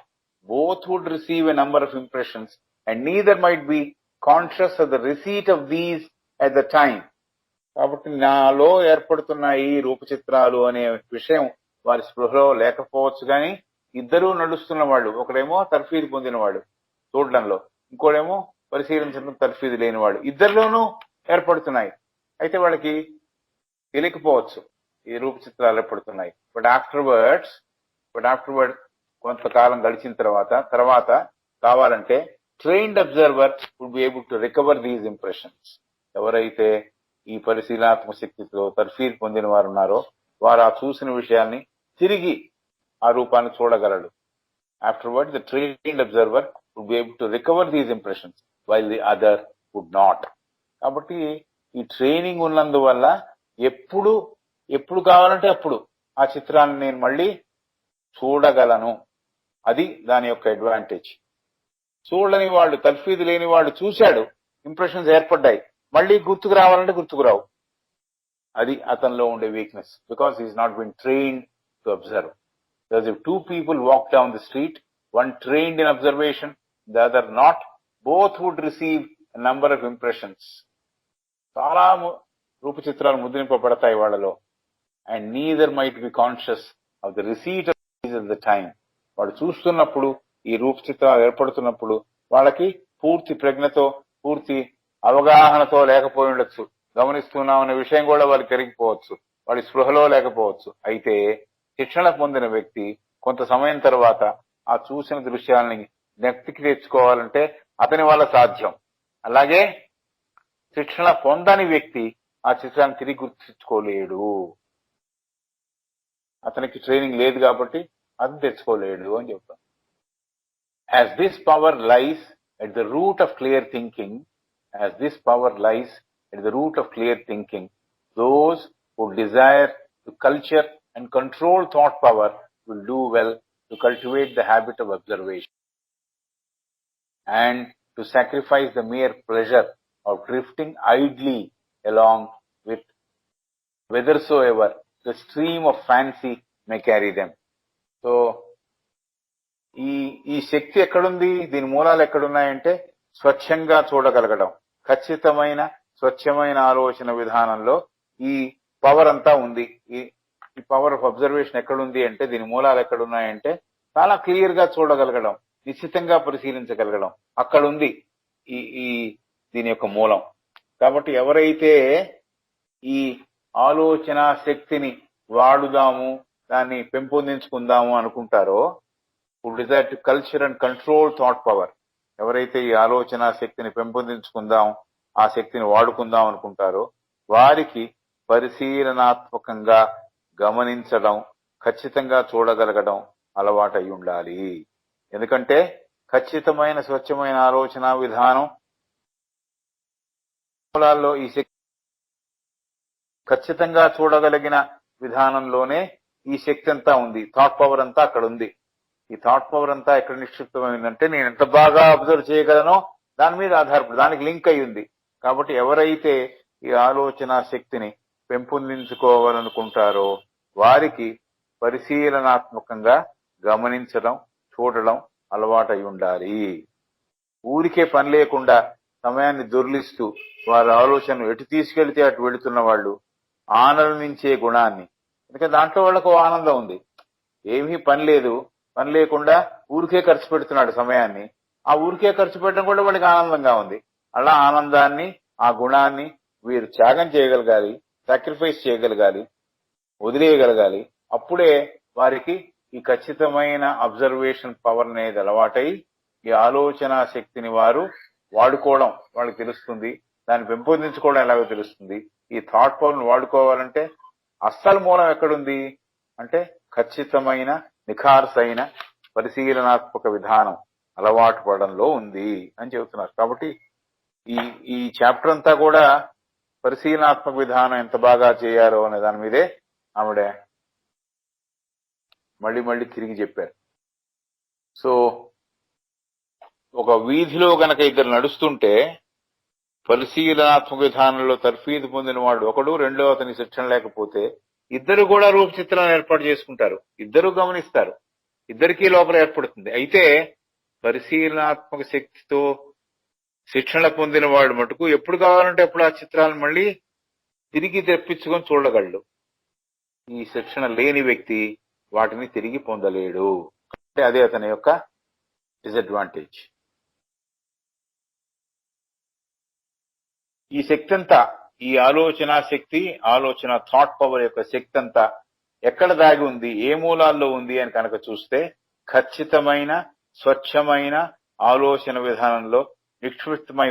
[SPEAKER 2] both would receive a number of impressions and neither might be conscious of the receipt of these at the time. కాబట్టి నాలో ఏర్పడుతున్న ఈ రూపచిత్రాలు అనే విషయం వారి స్పృహలో లేకపోవచ్చు, కానీ ఇద్దరూ నడుస్తున్న వాళ్ళు, ఒకడేమో తర్ఫీదు పొందినవాడు చూడడంలో, ఇంకోడేమో పరిశీలించడం తర్ఫీదు లేనివాడు, ఇద్దరిలోనూ ఏర్పడుతున్నాయి. అయితే వాళ్ళకి తెలియకపోవచ్చు ఈ రూపచిత్రాలు ఏర్పడుతున్నాయి. బట్ ఆఫ్టర్వర్డ్స్ కొంతకాలం గడిచిన తర్వాత కావాలంటే trained observer would be able to recover these impressions. ఎవరైతే ఈ పరిశీలనాత్మక శక్తితో తర్ఫీదు పొందిన వారు ఉన్నారో వారు ఆ చూసిన విషయాన్ని తిరిగి ఆ రూపాన్ని చూడగలడు. Afterward the trained observer would be able to recover these impressions while the other would not. కాబట్టి ఈ ట్రైనింగ్ ఉన్నందువల్ల ఎప్పుడు కావాలంటే అప్పుడు ఆ చిత్రాన్ని నేను మళ్ళీ చూడగలను. అది దాని యొక్క అడ్వాంటేజ్. చూడని వాళ్ళు, తర్ఫీదు లేని వాడు చూశాడు, ఇంప్రెషన్స్ ఏర్పడ్డాయి, మళ్ళీ గుర్తుకు రావాలంటే గుర్తుకు రావు. అది అతనిలో ఉండే weakness, because is not been trained to observe. As if two people walk down the street, one trained in observation, the other not, both would receive a number of impressions. చాలా రూపచిత్రాలు ముద్రింపబడతాయి వాళ్ళలో. And neither might be conscious of the receipt of these at the time. వాడు చూస్తున్నప్పుడు, ఈ రూపచిత్రాలు ఏర్పడుతున్నప్పుడు వాళ్ళకి పూర్తి ప్రజ్ఞతో, పూర్తి అవగాహనతో లేకపోయి ఉండొచ్చు. గమనిస్తున్నాం అనే విషయం కూడా వాళ్ళకి పెరిగిపోవచ్చు, వాడి స్పృహలో లేకపోవచ్చు. అయితే శిక్షణ పొందిన వ్యక్తి కొంత సమయం తర్వాత ఆ చూసిన దృశ్యాలని జ్ఞప్తికి తెచ్చుకోవాలంటే అతని వల్ల సాధ్యం. అలాగే శిక్షణ పొందని వ్యక్తి ఆ చిత్రాన్ని తిరిగి గుర్తించుకోలేడు. అతనికి ట్రైనింగ్ లేదు కాబట్టి అతను తెచ్చుకోలేడు అని చెప్తాం. As this power lies at the root of clear thinking, those who desire to culture and control thought power will do well to cultivate the habit of observation and to sacrifice the mere pleasure of drifting idly along with whithersoever the stream of fancy may carry them. So, ఈ శక్తి ఎక్కడుంది, దీని మూలాలు ఎక్కడున్నాయంటే స్వచ్ఛంగా చూడగలగడం, ఖచ్చితమైన స్వచ్ఛమైన ఆలోచన విధానంలో ఈ పవర్ అంతా ఉంది. ఈ పవర్ ఆఫ్ అబ్జర్వేషన్ ఎక్కడుంది అంటే, దీని మూలాలు ఎక్కడున్నాయంటే చాలా క్లియర్ గా చూడగలగడం, నిశ్చితంగా పరిశీలించగలగడం, అక్కడుంది దీని యొక్క మూలం. కాబట్టి ఎవరైతే ఈ ఆలోచన శక్తిని వాడుదాము, దాన్ని పెంపొందించుకుందాము అనుకుంటారో, who desire to culture and control thought power, ఎవరైతే ఈ ఆలోచన శక్తిని పెంపొందించుకుందాం, ఆ శక్తిని వాడుకుందాం అనుకుంటారో వారికి పరిశీలనాత్మకంగా గమనించడం, ఖచ్చితంగా చూడగలగడం అలవాటు అయి ఉండాలి. ఎందుకంటే ఖచ్చితమైన స్వచ్ఛమైన ఆలోచన విధానం మూలాల్లో ఈ శక్తి ఖచ్చితంగా చూడగలిగిన విధానంలోనే ఈ శక్తి అంతా ఉంది. థాట్ పవర్ అంతా అక్కడ ఉంది. ఈ థాట్ పవర్ అంతా ఎక్కడ నిక్షిప్తమైందంటే నేను ఎంత బాగా అబ్జర్వ్ చేయగలనో దాని మీద ఆధారపడి దానికి లింక్ అయి ఉంది. కాబట్టి ఎవరైతే ఈ ఆలోచన శక్తిని పెంపొందించుకోవాలనుకుంటారో వారికి పరిశీలనాత్మకంగా గమనించడం, చూడడం అలవాటై ఉండాలి. ఊరికే పని లేకుండా సమయాన్ని దొర్లిస్తూ వారి ఆలోచనను ఎటు తీసుకెళ్తే అటు వెళుతున్న వాళ్ళు ఆనందించే గుణాన్ని, ఎందుకంటే దాంట్లో వాళ్ళకు ఆనందం ఉంది. ఏమీ పని లేదు, పని లేకుండా ఊరికే ఖర్చు పెడుతున్నాడు సమయాన్ని. ఆ ఊరికే ఖర్చు పెట్టడం కూడా వాడికి ఆనందంగా ఉంది. అలా ఆనందాన్ని, ఆ గుణాన్ని వీరు త్యాగం చేయగలగాలి, సాక్రిఫైస్ చేయగలగాలి, వదిలేయగలగాలి. అప్పుడే వారికి ఈ ఖచ్చితమైన అబ్జర్వేషన్ పవర్ అనేది అలవాటై ఈ ఆలోచన శక్తిని వారు వాడుకోవడం వాళ్ళకి తెలుస్తుంది. దాన్ని పెంపొందించుకోవడం ఎలాగో తెలుస్తుంది. ఈ థాట్ పవర్ ను వాడుకోవాలంటే అస్సలు మూలం ఎక్కడుంది అంటే ఖచ్చితమైన నిఖార్సైన పరిశీలనాత్మక విధానం అలవాటు పడంలో ఉంది అని చెబుతున్నారు. కాబట్టి ఈ చాప్టర్ అంతా కూడా పరిశీలనాత్మక విధానం ఎంత బాగా చేయాలో అనే దాని మీదే ఆవిడ మళ్ళీ తిరిగి చెప్పారు. సో ఒక వీధిలో గనక ఇద్దరు నడుస్తుంటే పరిశీలనాత్మక విధానంలో తర్ఫీదు పొందిన వాడు ఒకడు, రెండో అతని శిక్షణ లేకపోతే ఇద్దరు కూడా రూపచిత్రాలను ఏర్పాటు చేసుకుంటారు, ఇద్దరు గమనిస్తారు, ఇద్దరికీ లోపల ఏర్పడుతుంది. అయితే పరిశీలనాత్మక శక్తితో శిక్షణ పొందిన వాడు మటుకు ఎప్పుడు కావాలంటే అప్పుడు ఆ చిత్రాలను మళ్ళీ తిరిగి తెప్పించుకొని చూడగలడు. ఈ శిక్షణ లేని వ్యక్తి వాటిని తిరిగి పొందలేడు. అంటే అదే అతని యొక్క డిసడ్వాంటేజ్. ఈ శక్తి అంతా, ఈ ఆలోచన శక్తి, ఆలోచన థాట్ పవర్ యొక్క శక్తి అంతా ఎక్కడ దాగి ఉంది, ఏ మూలాల్లో ఉంది అని కనుక చూస్తే ఖచ్చితమైన స్వచ్ఛమైన ఆలోచన విధానంలో నిక్షిప్తమై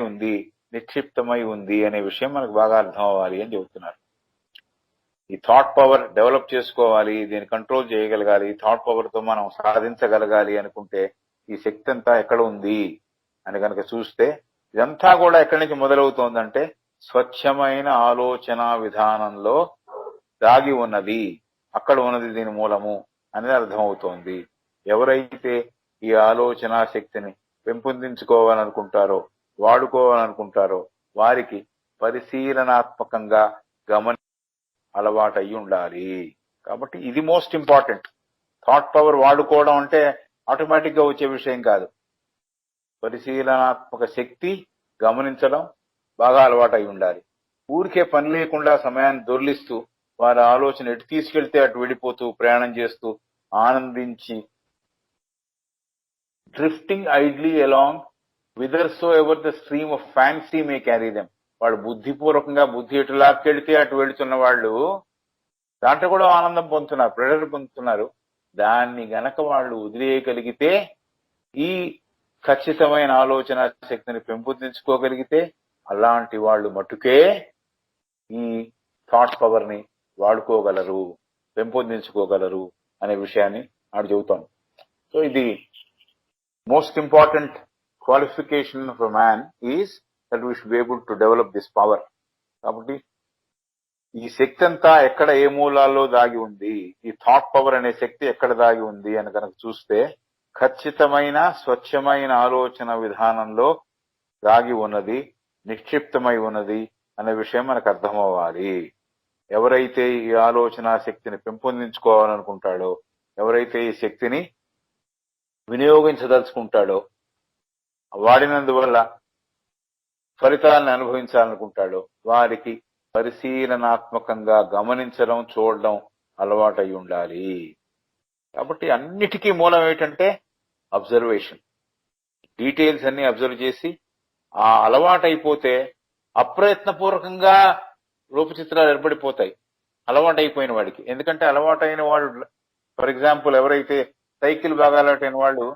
[SPEAKER 2] ఉంది అనే విషయం మనకు బాగా అర్థం అవ్వాలి అని చెబుతున్నారు. ఈ థాట్ పవర్ డెవలప్ చేసుకోవాలి, దీన్ని కంట్రోల్ చేయగలగాలి, థాట్ పవర్ తో మనం సాధించగలగాలి అనుకుంటే ఈ శక్తి అంతా ఎక్కడ ఉంది అని కనుక చూస్తే ఇదంతా కూడా ఎక్కడి నుంచి మొదలవుతోందంటే స్వచ్ఛమైన ఆలోచన విధానంలో దాగి ఉన్నది, అక్కడ ఉన్నది దీని మూలము అనేది అర్థమవుతోంది. ఎవరైతే ఈ ఆలోచన శక్తిని పెంపొందించుకోవాలనుకుంటారో, వాడుకోవాలనుకుంటారో వారికి పరిశీలనాత్మకంగా అలవాటు అయి ఉండాలి. కాబట్టి ఇది మోస్ట్ ఇంపార్టెంట్. థాట్ పవర్ వాడుకోవడం అంటే ఆటోమేటిక్ గా వచ్చే విషయం కాదు. పరిశీలనాత్మక శక్తి గమనించడం బాగా అలవాటు అయి ఉండాలి. ఊరికే పని లేకుండా సమయాన్ని దొర్లిస్తూ వారి ఆలోచన ఎటు తీసుకెళ్తే అటు వెళ్ళిపోతూ ప్రయాణం చేస్తూ ఆనందించి drifting idly along whithersoever the stream of fancy may carry them. వాడు బుద్ధిపూర్వకంగా బుద్ధి ఎటు లాక్కెళ్తే అటు వెళుతున్న వాళ్ళు దాంట్లో కూడా ఆనందం పొందుతున్నారు, ప్రెజర్ పొందుతున్నారు. దాన్ని గనక వాళ్ళు వదిలేయగలిగితే, ఈ ఖచ్చితమైన ఆలోచన శక్తిని పెంపొందించుకోగలిగితే అలాంటి వాళ్ళు మటుకే ఈ థాట్ పవర్ ని వాడుకోగలరు, పెంపొందించుకోగలరు అనే విషయాన్ని ఆడు చెబుతాను. సో ఇది most important qualification of a man is that we should be able to develop this power. కాబట్టి ఈ శక్తి అంతా ఎక్కడ ఏ మూలాల్లో దాగి ఉంది, ఈ థాట్ పవర్ అనే శక్తి ఎక్కడ దాగి ఉంది అని కనుక చూస్తే ఖచ్చితమైన స్వచ్ఛమైన ఆలోచన విధానంలో దాగి ఉన్నది, నిక్షిప్తమై ఉన్నది అనే విషయం మనకు అర్థమవ్వాలి. ఎవరైతే ఈ ఆలోచన శక్తిని పెంపొందించుకోవాలనుకుంటాడో, ఎవరైతే ఈ శక్తిని వినియోగించదలుచుకుంటాడో, వాడినందువల్ల ఫలితాలను అనుభవించాలనుకుంటాడో వారికి పరిశీలనాత్మకంగా గమనించడం, చూడడం అలవాటై ఉండాలి. కాబట్టి అన్నిటికీ మూలం ఏంటంటే అబ్జర్వేషన్. డీటెయిల్స్ అన్ని అబ్జర్వ్ చేసి ఆ అలవాటైపోతే అప్రయత్నపూర్వకంగా రూపచిత్రాలు ఏర్పడిపోతాయి అలవాటైపోయిన వాడికి. ఎందుకంటే అలవాటైన వాడు, ఫర్ ఎగ్జాంపుల్ ఎవరైతే సైకిల్ బాగా అలవాటైన వాళ్ళు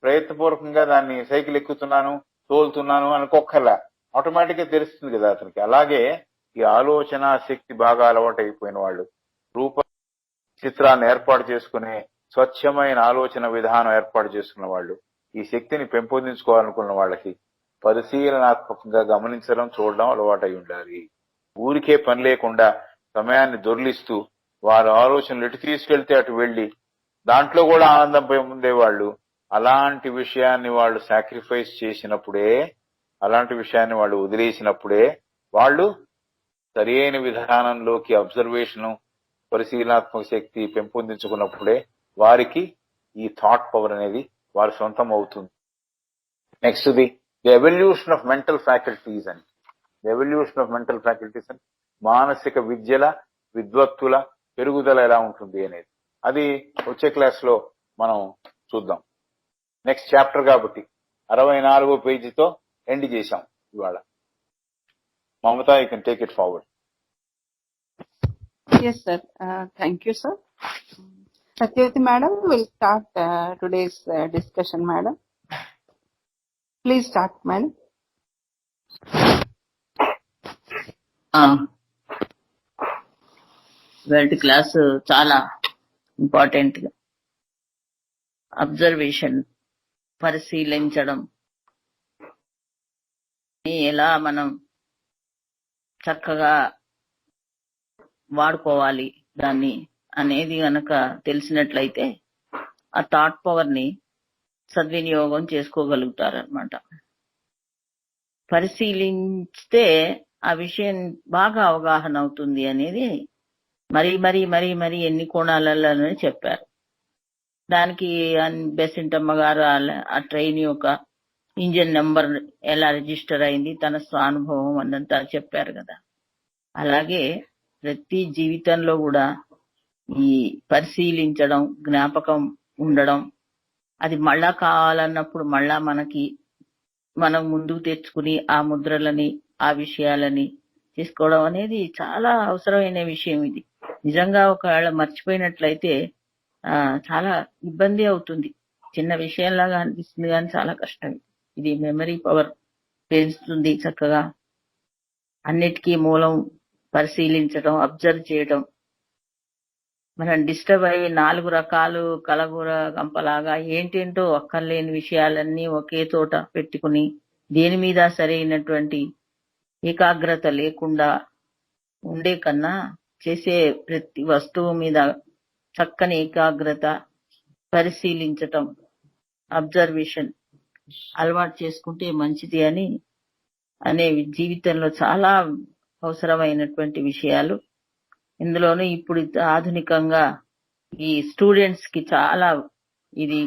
[SPEAKER 2] ప్రయత్నపూర్వకంగా దాన్ని సైకిల్ ఎక్కుతున్నాను, తోలుతున్నాను అనుకోక్కర్లా, ఆటోమేటిక్ గా తెలుస్తుంది కదా అతనికి. అలాగే ఈ ఆలోచన శక్తి బాగా అలవాటైపోయిన వాళ్ళు, రూప చిత్రాన్ని ఏర్పాటు చేసుకునే స్వచ్ఛమైన ఆలోచన విధానం ఏర్పాటు చేసుకున్న వాళ్ళు ఈ శక్తిని పెంపొందించుకోవాలనుకున్న వాళ్ళకి పరిశీలనాత్మకంగా గమనించడం, చూడడం అలవాటై ఉండాలి. ఊరికే పని లేకుండా సమయాన్ని దొర్లిస్తూ వారి ఆలోచనలు ఎటు తీసుకెళ్తే అటు వెళ్లి దాంట్లో కూడా ఆనందం పొందేవాళ్ళు. అలాంటి విషయాన్ని వాళ్ళు సాక్రిఫైస్ చేసినప్పుడే, అలాంటి విషయాన్ని వాళ్ళు వదిలేసినప్పుడే వాళ్ళు సరైన విధానంలోకి అబ్జర్వేషన్, పరిశీలనాత్మక శక్తి పెంపొందించుకున్నప్పుడే వారికి ఈ థాట్ పవర్ అనేది వారి సొంతం అవుతుంది. Next the evolution of mental faculties అని. ఎవల్యూషన్ ఆఫ్ మెంటల్ ఫ్యాకల్టీస్ అని మానసిక విద్యల విద్వత్తుల పెరుగుదల ఎలా ఉంటుంది అనేది అది వచ్చే క్లాస్ లో మనం చూద్దాం. నెక్స్ట్ చాప్టర్ కాబట్టి 64వ పేజీతో ఎండ్ చేశాం ఇవాళ. Mamata, you can take it forward.
[SPEAKER 1] Yes, sir. Thank you, sir. Satyavati madam will start today's discussion, madam. Please start, madam.
[SPEAKER 3] ఇవాల్టి క్లాసు చాలా ఇంపార్టెంట్. అబ్జర్వేషన్, పరిశీలించడం, ఎలా మనం చక్కగా వాడుకోవాలి దాన్ని అనేది గనక తెలిసినట్లయితే ఆ థాట్ పవర్ ని సద్వినియోగం చేసుకోగలుగుతారనమాట. పరిశీలిస్తే ఆ విషయం బాగా అవగాహన అవుతుంది అనేది మరీ మరీ మరీ మరీ ఎన్ని కోణాలలో చెప్పారు. దానికి బెసింటమ్మ గారు ఆ ట్రైన్ యొక్క ఇంజిన్ నెంబర్ ఎలా రిజిస్టర్ అయింది, తన స్వానుభవం అన్నంతా చెప్పారు కదా. అలాగే ప్రతి జీవితంలో కూడా ఈ పరిశీలించడం, జ్ఞాపకం ఉండడం, అది మళ్ళా కావాలన్నప్పుడు మళ్ళా మనం ముందుకు తెచ్చుకుని ఆ ముద్రలని, ఆ విషయాలని తీసుకోవడం అనేది చాలా అవసరమైన విషయం. ఇది నిజంగా ఒకవేళ మర్చిపోయినట్లయితే చాలా ఇబ్బంది అవుతుంది. చిన్న విషయంలాగా అనిపిస్తుంది కానీ చాలా కష్టం. ఇది మెమరీ పవర్ పెంచుతుంది. చక్కగా అన్నిటికీ మూలం పరిశీలించడం, అబ్జర్వ్ చేయడం. మనం డిస్టర్బ్ అయ్యి 4 రకాలు కలగూర గంపలాగా ఏంటేంటో అక్కర్లేని విషయాలన్నీ ఒకే చోట పెట్టుకుని దేని మీద సరైనటువంటి ఏకాగ్రత లేకుండా ఉండే కన్నా చేసే ప్రతి వస్తువు మీద చక్కని ఏకాగ్రత, పరిశీలించటం, అబ్జర్వేషన్ అలవాటు చేసుకుంటే మంచిది అనే జీవితంలో చాలా అవసరమైనటువంటి విషయాలు. ఇందులోనూ ఇప్పుడు ఆధునికంగా ఈ స్టూడెంట్స్ కి చాలా ఇది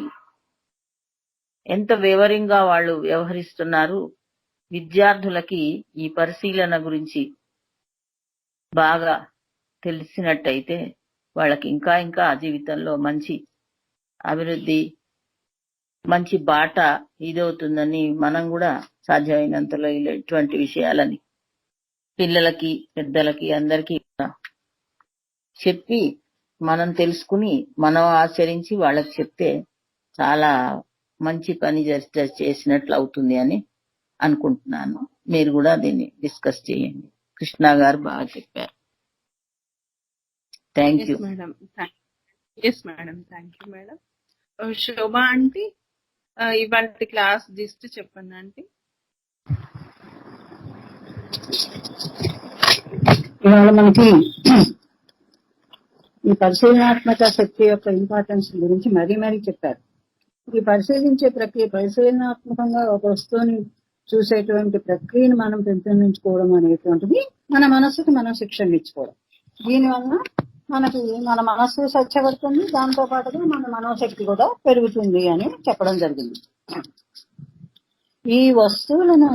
[SPEAKER 3] ఎంత వివరంగా వాళ్ళు వ్యవహరిస్తున్నారు. విద్యార్థులకి ఈ పరిశీలన గురించి బాగా తెలిసినట్టయితే వాళ్ళకి ఇంకా ఇంకా జీవితంలో మంచి అభివృద్ధి, మంచి బాట ఇదవుతుందని మనం కూడా సాధ్యమైనంతలో ఇటువంటి విషయాలని పిల్లలకి, పెద్దలకి అందరికీ చెప్పి మనం తెలుసుకుని మనం ఆచరించి వాళ్ళకి చెప్తే చాలా మంచి పని చేసినట్లు అవుతుంది అని అనుకుంటున్నాను. మీరు కూడా దీన్ని డిస్కస్ చేయండి. కృష్ణ గారు బాగా చెప్పారు. Thank you.
[SPEAKER 1] Yes, madam. Thank you, madam. Shobha aunty, ఇవాళ క్లాస్ జిస్ట్ చెప్పండి ఆంటీ.
[SPEAKER 4] ఇవాళ మనకి ఈ పరిశీలనాత్మక శక్తి యొక్క ఇంపార్టెన్స్ గురించి మరీ మరీ చెప్పారు. ఈ పరిశీలించే ప్రక్రియ, పరిశీలనాత్మకంగా ఒక వస్తువుని చూసేటువంటి ప్రక్రియను మనం పెంపొందించుకోవడం అనేటువంటిది మన మనస్సుకి మనం శిక్షణ ఇచ్చుకోవడం. దీనివల్ల మనకి మన మనస్సు స్వచ్ఛపడుతుంది, దాంతో పాటుగా మన మనోశక్తి కూడా పెరుగుతుంది అని చెప్పడం జరిగింది. ఈ వస్తువులను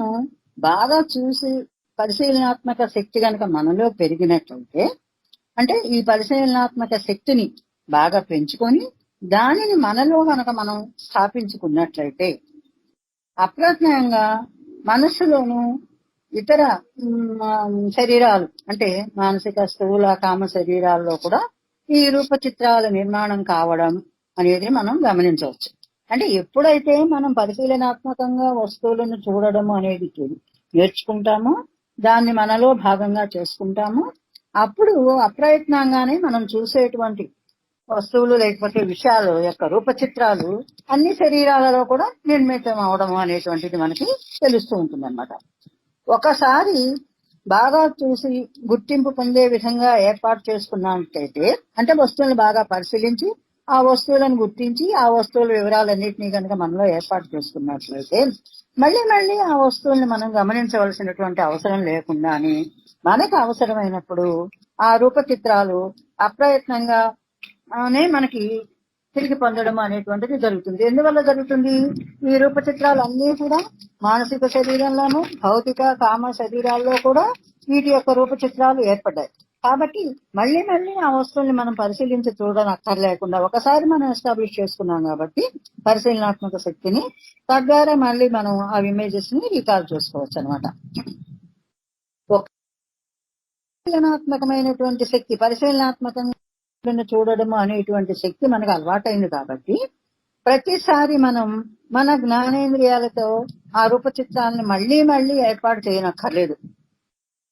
[SPEAKER 4] బాగా చూసి పరిశీలనాత్మక శక్తి కనుక మనలో పెరిగినట్లయితే, అంటే ఈ పరిశీలనాత్మక శక్తిని బాగా పెంచుకొని దానిని మనలో కనుక మనం స్థాపించుకున్నట్లయితే అప్రజ్ఞంగా మనస్సులోను ఇతర శరీరాలు అంటే మానసిక, స్థూల, కామ శరీరాల్లో కూడా ఈ రూప చిత్రాల నిర్మాణం కావడం అనేది మనం గమనించవచ్చు. అంటే ఎప్పుడైతే మనం పరిశీలనాత్మకంగా వస్తువులను చూడడం అనేది నేర్చుకుంటామో, దాన్ని మనలో భాగంగా చేసుకుంటామో, అప్పుడు అప్రయత్నంగానే మనం చూసేటువంటి వస్తువులు లేకపోతే విషయాలు యొక్క రూపచిత్రాలు అన్ని శరీరాలలో కూడా నిర్మితం అవడం అనేటువంటిది మనకి తెలుస్తూ ఉంటుంది అనమాట. ఒకసారి బాగా చూసి గుర్తింపు పొందే విధంగా ఏర్పాటు చేసుకున్నట్లయితే, అంటే వస్తువులను బాగా పరిశీలించి ఆ వస్తువులను గుర్తించి ఆ వస్తువుల వివరాలన్నింటినీ కనుక మనలో ఏర్పాటు చేసుకున్నట్లయితే మళ్ళీ మళ్ళీ ఆ వస్తువుల్ని మనం గమనించవలసినటువంటి అవసరం లేకుండానే మనకు అవసరమైనప్పుడు ఆ రూపచిత్రాలు అప్రయత్నంగా మనకి తిరిగి పొందడం అనేటువంటిది జరుగుతుంది. ఎందువల్ల జరుగుతుంది? ఈ రూపచిత్రాలు అన్నీ కూడా మానసిక శరీరంలోనూ భౌతిక కామ శరీరాల్లో కూడా వీటి యొక్క రూపచిత్రాలు ఏర్పడ్డాయి. కాబట్టి మళ్ళీ మళ్ళీ ఆ వస్తువుల్ని మనం పరిశీలించి చూడనక్కర్లేకుండా ఒకసారి మనం ఎస్టాబ్లిష్ చేసుకున్నాం కాబట్టి పరిశీలనాత్మక శక్తిని తద్వారా మళ్ళీ మనం ఆ ఇమేజెస్ ని రికాల్ చేసుకోవచ్చు అనమాట. పరిశీలనాత్మకమైనటువంటి శక్తి, పరిశీలనాత్మకంగా చూడడం అనేటువంటి శక్తి మనకు అలవాటైంది కాబట్టి ప్రతిసారి మనం మన జ్ఞానేంద్రియాలతో ఆ రూపచిత్రాలను మళ్ళీ మళ్ళీ ఏర్పాటు చేయనక్కర్లేదు.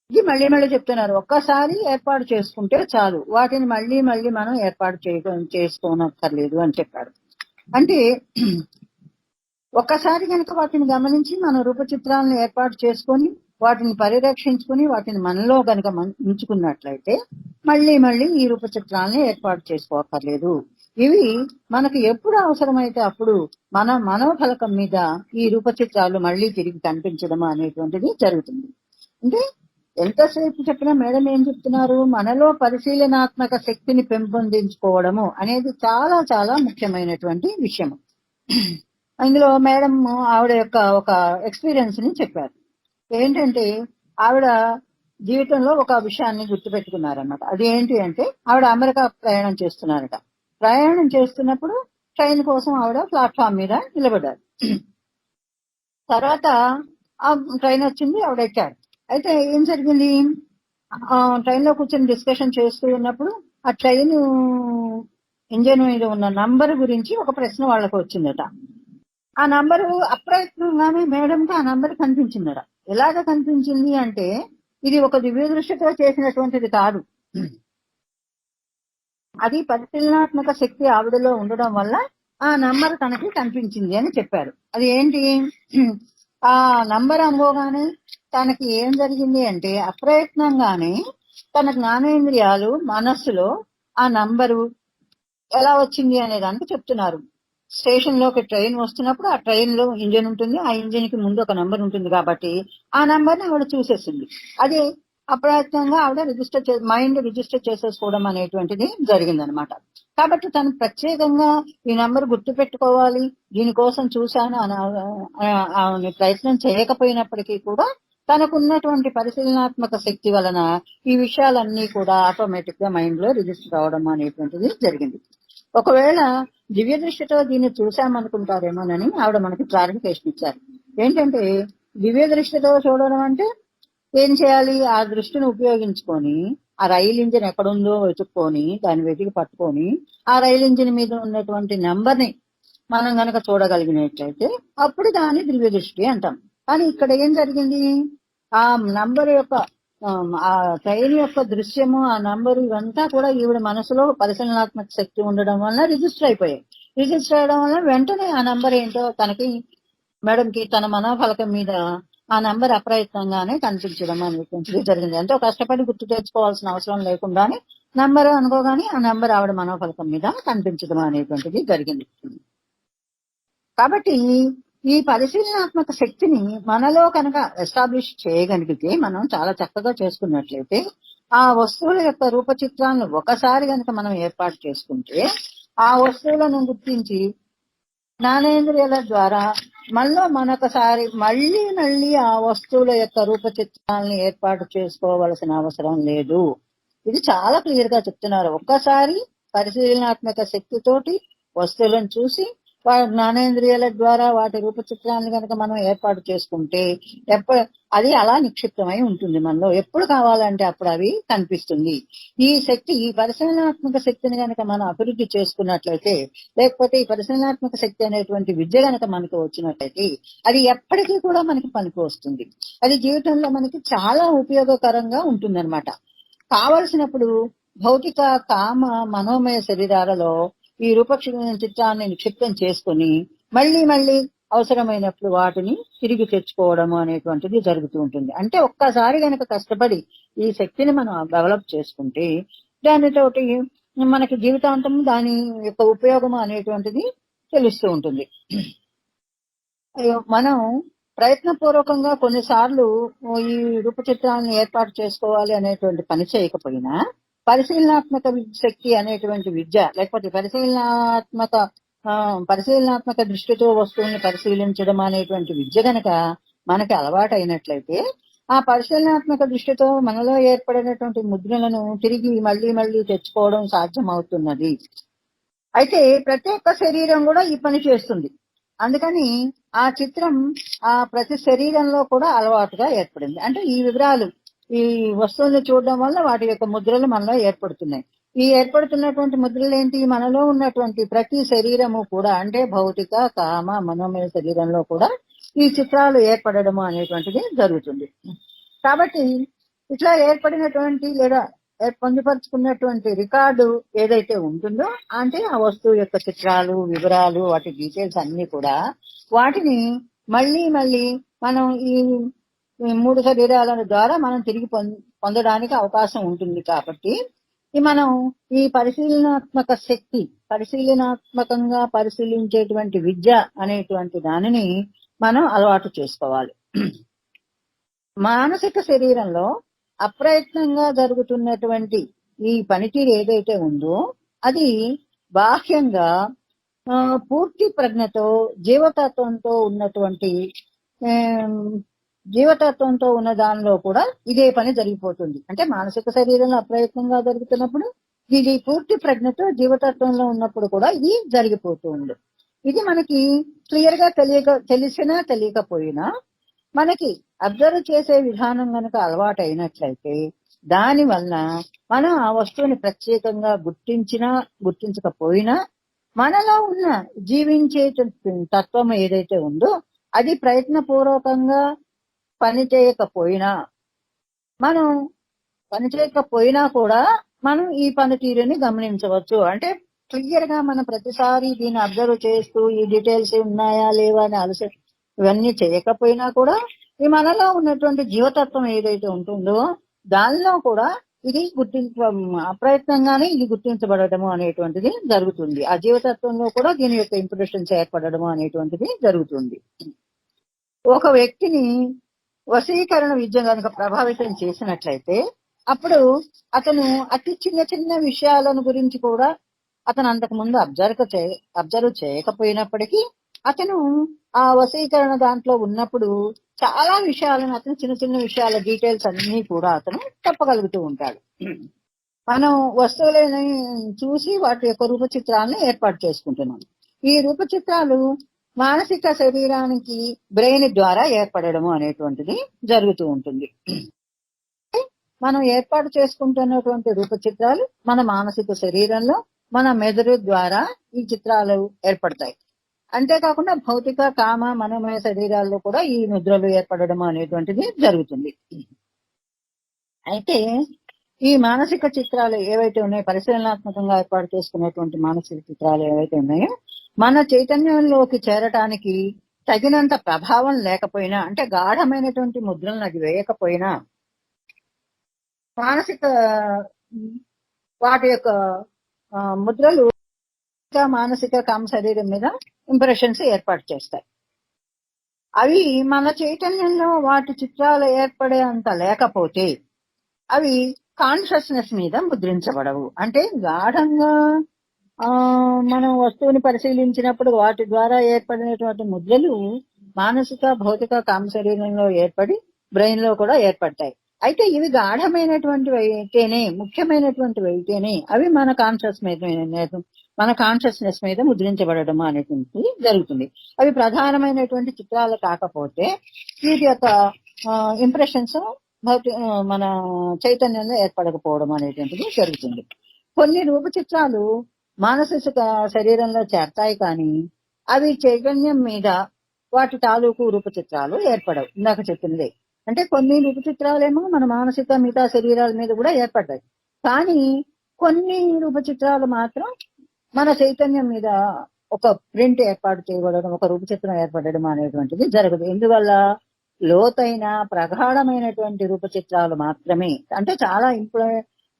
[SPEAKER 4] ఇది మళ్ళీ మళ్ళీ చెప్తున్నారు, ఒక్కసారి ఏర్పాటు చేసుకుంటే చాలు, వాటిని మళ్ళీ మళ్ళీ మనం ఏర్పాటు చేసుకోనక్కర్లేదు అని చెప్పారు. అంటే ఒక్కసారి కనుక వాటిని గమనించి మన రూపచిత్రాలను ఏర్పాటు చేసుకొని వాటిని పరిరక్షించుకుని వాటిని మనలో కనుక ఉంచుకున్నట్లయితే మళ్ళీ మళ్ళీ ఈ రూపచిత్రాలను ఏర్పాటు చేసుకోకర్లేదు. ఇవి మనకు ఎప్పుడు అవసరమైతే అప్పుడు మన మనోఫలకం మీద ఈ రూపచిత్రాలు మళ్ళీ తిరిగి కనిపించడం అనేటువంటిది జరుగుతుంది. అంటే ఎంతసేపు చెప్పినా మేడం ఏం చెప్తున్నారు, మనలో పరిశీలనాత్మక శక్తిని పెంపొందించుకోవడము అనేది చాలా చాలా ముఖ్యమైనటువంటి విషయం. ఇందులో మేడం ఆవిడ యొక్క ఒక ఎక్స్పీరియన్స్ ని చెప్పారు. ఏంటంటే ఆవిడ జీవితంలో ఒక విషయాన్ని గుర్తుపెట్టుకున్నారన్నమాట. అది ఏంటి అంటే ఆవిడ అమెరికా ప్రయాణం చేస్తున్నారట. ప్రయాణం చేస్తున్నప్పుడు ట్రైన్ కోసం ఆవిడ ప్లాట్ఫామ్ మీద నిలబడ్డారు. తర్వాత ఆ ట్రైన్ వచ్చింది, ఆవిడ ఎక్కారు. అయితే ఏం జరిగింది, ట్రైన్ లో కూర్చొని డిస్కషన్ చేస్తూ ఉన్నప్పుడు ఆ ట్రైన్ ఇంజన్ మీద ఉన్న నంబర్ గురించి ఒక ప్రశ్న వాళ్ళకు వచ్చిందట. ఆ నంబరు అప్రయత్నంగానే మేడంకి ఆ నంబర్ కనిపించిందట. ఎలాగ కనిపించింది అంటే ఇది ఒక దివ్య దృష్టితో చేసినటువంటిది కాదు, అది పరిశీలనాత్మక శక్తి ఆవిడలో ఉండడం వల్ల ఆ నంబర్ తనకి కనిపించింది అని చెప్పారు. అది ఏంటి, ఆ నంబర్ అనుకోగానే తనకి ఏం జరిగింది అంటే అప్రయత్నంగానే తన జ్ఞానేంద్రియాలు మనస్సులో ఆ నంబరు ఎలా వచ్చింది అనే దానికి చెప్తున్నారు. స్టేషన్ లోకి ట్రైన్ వస్తున్నప్పుడు ఆ ట్రైన్ లో ఇంజిన్ ఉంటుంది, ఆ ఇంజిన్ కి ముందు ఒక నంబర్ ఉంటుంది కాబట్టి ఆ నంబర్ ని ఆవిడ చూసేసింది. అది అప్రయత్నంగా ఆవిడ మైండ్ రిజిస్టర్ చేసేసుకోవడం అనేటువంటిది జరిగిందనమాట. కాబట్టి తను ప్రత్యేకంగా ఈ నంబర్ గుర్తు పెట్టుకోవాలి, దీనికోసం చూశాను అని ప్రయత్నం చేయకపోయినప్పటికీ కూడా తనకున్నటువంటి పరిశీలనాత్మక శక్తి వలన ఈ విషయాలన్నీ కూడా ఆటోమేటిక్ గా మైండ్ లో రిజిస్టర్ అవడం అనేటువంటిది జరిగింది. ఒకవేళ దివ్య దృష్టితో దీన్ని చూశామనుకుంటారేమోనని ఆవిడ మనకి క్లారిఫికేషన్ ఇచ్చారు. ఏంటంటే దివ్య దృష్టితో చూడడం అంటే ఏం చేయాలి, ఆ దృష్టిని ఉపయోగించుకొని ఆ రైలు ఇంజిన్ ఎక్కడుందో వెతుక్కొని దాన్ని వెతికి పట్టుకొని ఆ రైలు ఇంజిన్ మీద ఉన్నటువంటి నెంబర్ ని మనం గనక చూడగలిగినట్లయితే అప్పుడు దాన్ని దివ్య దృష్టి అంటాం. కానీ ఇక్కడ ఏం జరిగింది, ఆ నంబర్ యొక్క ఆ ట్రైన్ యొక్క దృశ్యము, ఆ నంబరు ఇవంతా కూడా ఈవిడ మనసులో పరిశీలనాత్మక శక్తి ఉండడం వల్ల రిజిస్టర్ అయిపోయాయి. రిజిస్టర్ అవడం వల్ల వెంటనే ఆ నంబర్ ఏంటో తనకి మేడంకి తన మనోఫలకం మీద ఆ నంబర్ అప్రయత్నంగానే కనిపించడం అనేటువంటిది జరిగింది. ఎంతో కష్టపడి గుర్తు తెచ్చుకోవాల్సిన అవసరం లేకుండానే నంబర్ అనుకోగానే ఆ నంబర్ ఆవిడ మనోఫలకం మీద కనిపించడం అనేటువంటిది జరిగింది. కాబట్టి ఈ పరిశీలనాత్మక శక్తిని మనలో కనుక ఎస్టాబ్లిష్ చేయగలిగితే మనం చాలా చక్కగా చేసుకున్నట్లయితే ఆ వస్తువుల యొక్క రూపచిత్రాలను ఒకసారి కనుక మనం ఏర్పాటు చేసుకుంటే ఆ వస్తువులను గుర్తించి జ్ఞానేంద్రియాల ద్వారా మనొకసారి మళ్ళీ మళ్ళీ ఆ వస్తువుల యొక్క రూపచిత్రాలను ఏర్పాటు చేసుకోవలసిన అవసరం లేదు. ఇది చాలా క్లియర్ గా చెప్తున్నారు. ఒక్కసారి పరిశీలనాత్మక శక్తితోటి వస్తువులను చూసి వాటి జ్ఞానేంద్రియాల ద్వారా వాటి రూపచిత్రాలను కనుక మనం ఏర్పాటు చేసుకుంటే అది అలా నిక్షిప్తమై ఉంటుంది మనలో. ఎప్పుడు కావాలంటే అప్పుడు అవి కనిపిస్తుంది. ఈ శక్తి, ఈ పరిశీలనాత్మక శక్తిని కనుక మనం అభివృద్ధి చేసుకున్నట్లయితే, లేకపోతే ఈ పరిశీలనాత్మక శక్తి అనేటువంటి విద్య కనుక మనకు వచ్చినట్లయితే అది ఎప్పటికీ కూడా మనకి పనికి వస్తుంది. అది జీవితంలో మనకి చాలా ఉపయోగకరంగా ఉంటుందన్నమాట. కావలసినప్పుడు భౌతిక కామ మనోమయ శరీరాలలో ఈ రూప చిత్రాన్ని నిక్షిప్తం చేసుకుని మళ్ళీ మళ్ళీ అవసరమైనప్పుడు వాటిని తిరిగి తెచ్చుకోవడము అనేటువంటిది జరుగుతూ ఉంటుంది. అంటే ఒక్కసారి గనక కష్టపడి ఈ శక్తిని మనం డెవలప్ చేసుకుంటే దానితోటి మనకి జీవితాంతం దాని యొక్క ఉపయోగం అనేటువంటిది తెలుస్తూ ఉంటుంది. మనం ప్రయత్నపూర్వకంగా కొన్నిసార్లు ఈ రూప చిత్రాలను ఏర్పాటు చేసుకోవాలి అనేటువంటి పని చేయకపోయినా పరిశీలనాత్మక శక్తి అనేటువంటి విద్య లేకపోతే పరిశీలనాత్మక దృష్టితో వస్తువుల్ని పరిశీలించడం అనేటువంటి విద్య గనక మనకి అలవాటు అయినట్లయితే ఆ పరిశీలనాత్మక దృష్టితో మనలో ఏర్పడినటువంటి ముద్రలను తిరిగి మళ్ళీ మళ్ళీ తెచ్చుకోవడం సాధ్యమవుతున్నది. అయితే ప్రతి ఒక్క శరీరం కూడా ఈ పని చేస్తుంది. అందుకని ఆ చిత్రం ఆ ప్రతి శరీరంలో కూడా అలవాటుగా ఏర్పడింది. అంటే ఈ వివరాలు ఈ వస్తువులను చూడడం వల్ల వాటి యొక్క ముద్రలు మనలో ఏర్పడుతున్నాయి. ఈ ఏర్పడుతున్నటువంటి ముద్రలు ఏంటి? మనలో ఉన్నటువంటి ప్రతి శరీరము కూడా అంటే భౌతిక కామ మనోమయ శరీరంలో కూడా ఈ చిత్రాలు ఏర్పడము అనేటువంటిది జరుగుతుంది. కాబట్టి ఇట్లా ఏర్పడినటువంటి లేదా పొందుపరుచుకున్నటువంటి రికార్డు ఏదైతే ఉంటుందో అంటే ఆ వస్తువు యొక్క చిత్రాలు వివరాలు వాటి డీటెయిల్స్ అన్ని కూడా వాటిని మళ్ళీ మళ్ళీ మనం ఈ 3 శరీరాల ద్వారా మనం తిరిగి పొందడానికి అవకాశం ఉంటుంది. కాబట్టి మనం ఈ పరిశీలనాత్మక శక్తి పరిశీలనాత్మకంగా పరిశీలించేటువంటి విద్య అనేటువంటి దానిని మనం అలవాటు చేసుకోవాలి. మానసిక శరీరంలో అప్రయత్నంగా జరుగుతున్నటువంటి ఈ పనితీరు ఏదైతే ఉందో అది బాహ్యంగా పూర్తి ప్రజ్ఞతో జీవతత్వంతో ఉన్న దానిలో కూడా ఇదే పని జరిగిపోతుంది. అంటే మానసిక శరీరంలో అప్రయత్నంగా జరుగుతున్నప్పుడు ఇది పూర్తి ప్రజ్ఞతో జీవతత్వంలో ఉన్నప్పుడు కూడా ఇది జరిగిపోతుంది. ఇది మనకి క్లియర్ గా తెలిసినా తెలియకపోయినా మనకి అబ్జర్వ్ చేసే విధానం కనుక అలవాటు అయినట్లయితే దాని వలన మనం ఆ వస్తువుని ప్రత్యేకంగా గుర్తించకపోయినా మనలో ఉన్న జీవించే తత్వం ఏదైతే ఉందో అది ప్రయత్నపూర్వకంగా పనిచేయకపోయినా కూడా మనం ఈ పనితీరుని గమనించవచ్చు. అంటే క్లియర్ గా మనం ప్రతిసారి దీన్ని అబ్జర్వ్ చేస్తూ ఈ డీటెయిల్స్ ఉన్నాయా లేవా అని ఇవన్నీ చేయకపోయినా కూడా ఈ మనలో ఉన్నటువంటి జీవతత్వం ఏదైతే ఉంటుందో దానిలో కూడా ఇది అప్రయత్నంగానే ఇది గుర్తించబడము అనేటువంటిది జరుగుతుంది. ఆ జీవతత్వంలో కూడా దీని యొక్క ఇంప్రెషన్స్ ఏర్పడము అనేటువంటిది జరుగుతుంది. ఒక వ్యక్తిని వశీకరణ విద్య కనుక ప్రభావితం చేసినట్లయితే అప్పుడు అతను అతి చిన్న చిన్న విషయాలను గురించి కూడా అతను అంతకు ముందు అబ్జర్వ్ చేయకపోయినప్పటికీ అతను ఆ వశీకరణ దాంట్లో ఉన్నప్పుడు చాలా విషయాలను అతను చిన్న చిన్న విషయాల డీటెయిల్స్ అన్ని కూడా అతను చెప్పగలుగుతూ ఉంటాడు. మనం వస్తువులను చూసి వాటి యొక్క రూపచిత్రాలను ఏర్పాటు చేసుకుంటున్నాం. ఈ రూపచిత్రాలు మానసిక శరీరానికి బ్రెయిన్ ద్వారా ఏర్పడము అనేటువంటిది జరుగుతూ ఉంటుంది. మనం ఏర్పాటు చేసుకుంటున్నటువంటి రూపచిత్రాలు మన మానసిక శరీరంలో మన మెదడు ద్వారా ఈ చిత్రాలు ఏర్పడతాయి. అంతేకాకుండా భౌతిక కామ మనోమయ శరీరాల్లో కూడా ఈ ముద్రలు ఏర్పడడం అనేటువంటిది జరుగుతుంది. అయితే ఈ మానసిక చిత్రాలు ఏవైతే ఉన్నాయో పరిశీలనాత్మకంగా ఏర్పాటు చేసుకునేటువంటి మానసిక చిత్రాలు ఏవైతే ఉన్నాయో మన చైతన్యంలోకి చేరటానికి తగినంత ప్రభావం లేకపోయినా అంటే గాఢమైనటువంటి ముద్రలను అది వేయకపోయినా వాటి యొక్క ముద్రలు మానసిక కామ శరీరం మీద ఇంప్రెషన్స్ ఏర్పాటు చేస్తాయి. అవి మన చైతన్యంలో వాటి చిత్రాలు ఏర్పడే అంత లేకపోతే అవి కాన్షియస్నెస్ మీద ముద్రించబడవు. అంటే గాఢంగా మనం వస్తువుని పరిశీలించినప్పుడు వాటి ద్వారా ఏర్పడినటువంటి ముద్రలు మానసిక భౌతిక కామ శరీరంలో ఏర్పడి బ్రెయిన్ లో కూడా ఏర్పడతాయి. అయితే ఇవి గాఢమైనటువంటివి అయితేనే ముఖ్యమైనటువంటివి అయితేనే అవి మన కాన్షియస్నెస్ మీద ముద్రించబడడం అనేటువంటిది జరుగుతుంది. అవి ప్రధానమైనటువంటి చిత్రాలు కాకపోతే వీటి యొక్క ఇంప్రెషన్స్ మన చైతన్యంలో ఏర్పడకపోవడం అనేటువంటిది జరుగుతుంది. కొన్ని రూప చిత్రాలు మానసిక శరీరంలో చేరతాయి కానీ అవి చైతన్యం మీద వాటి తాలూకు రూప చిత్రాలు ఏర్పడవు. ఇందాక చెప్పింది అంటే కొన్ని రూప చిత్రాలేమో మన మానసిక మిగతా శరీరాల మీద కూడా ఏర్పడ్డాయి. కానీ కొన్ని రూప చిత్రాలు మాత్రం మన చైతన్యం మీద ఒక ప్రింట్ ఏర్పాటు చేయబడడం, ఒక రూప చిత్రం ఏర్పడడం అనేటువంటిది జరగదు. ఎందువల్ల? లోతైన ప్రగాఢమైనటువంటి రూప చిత్రాలు మాత్రమే, అంటే చాలా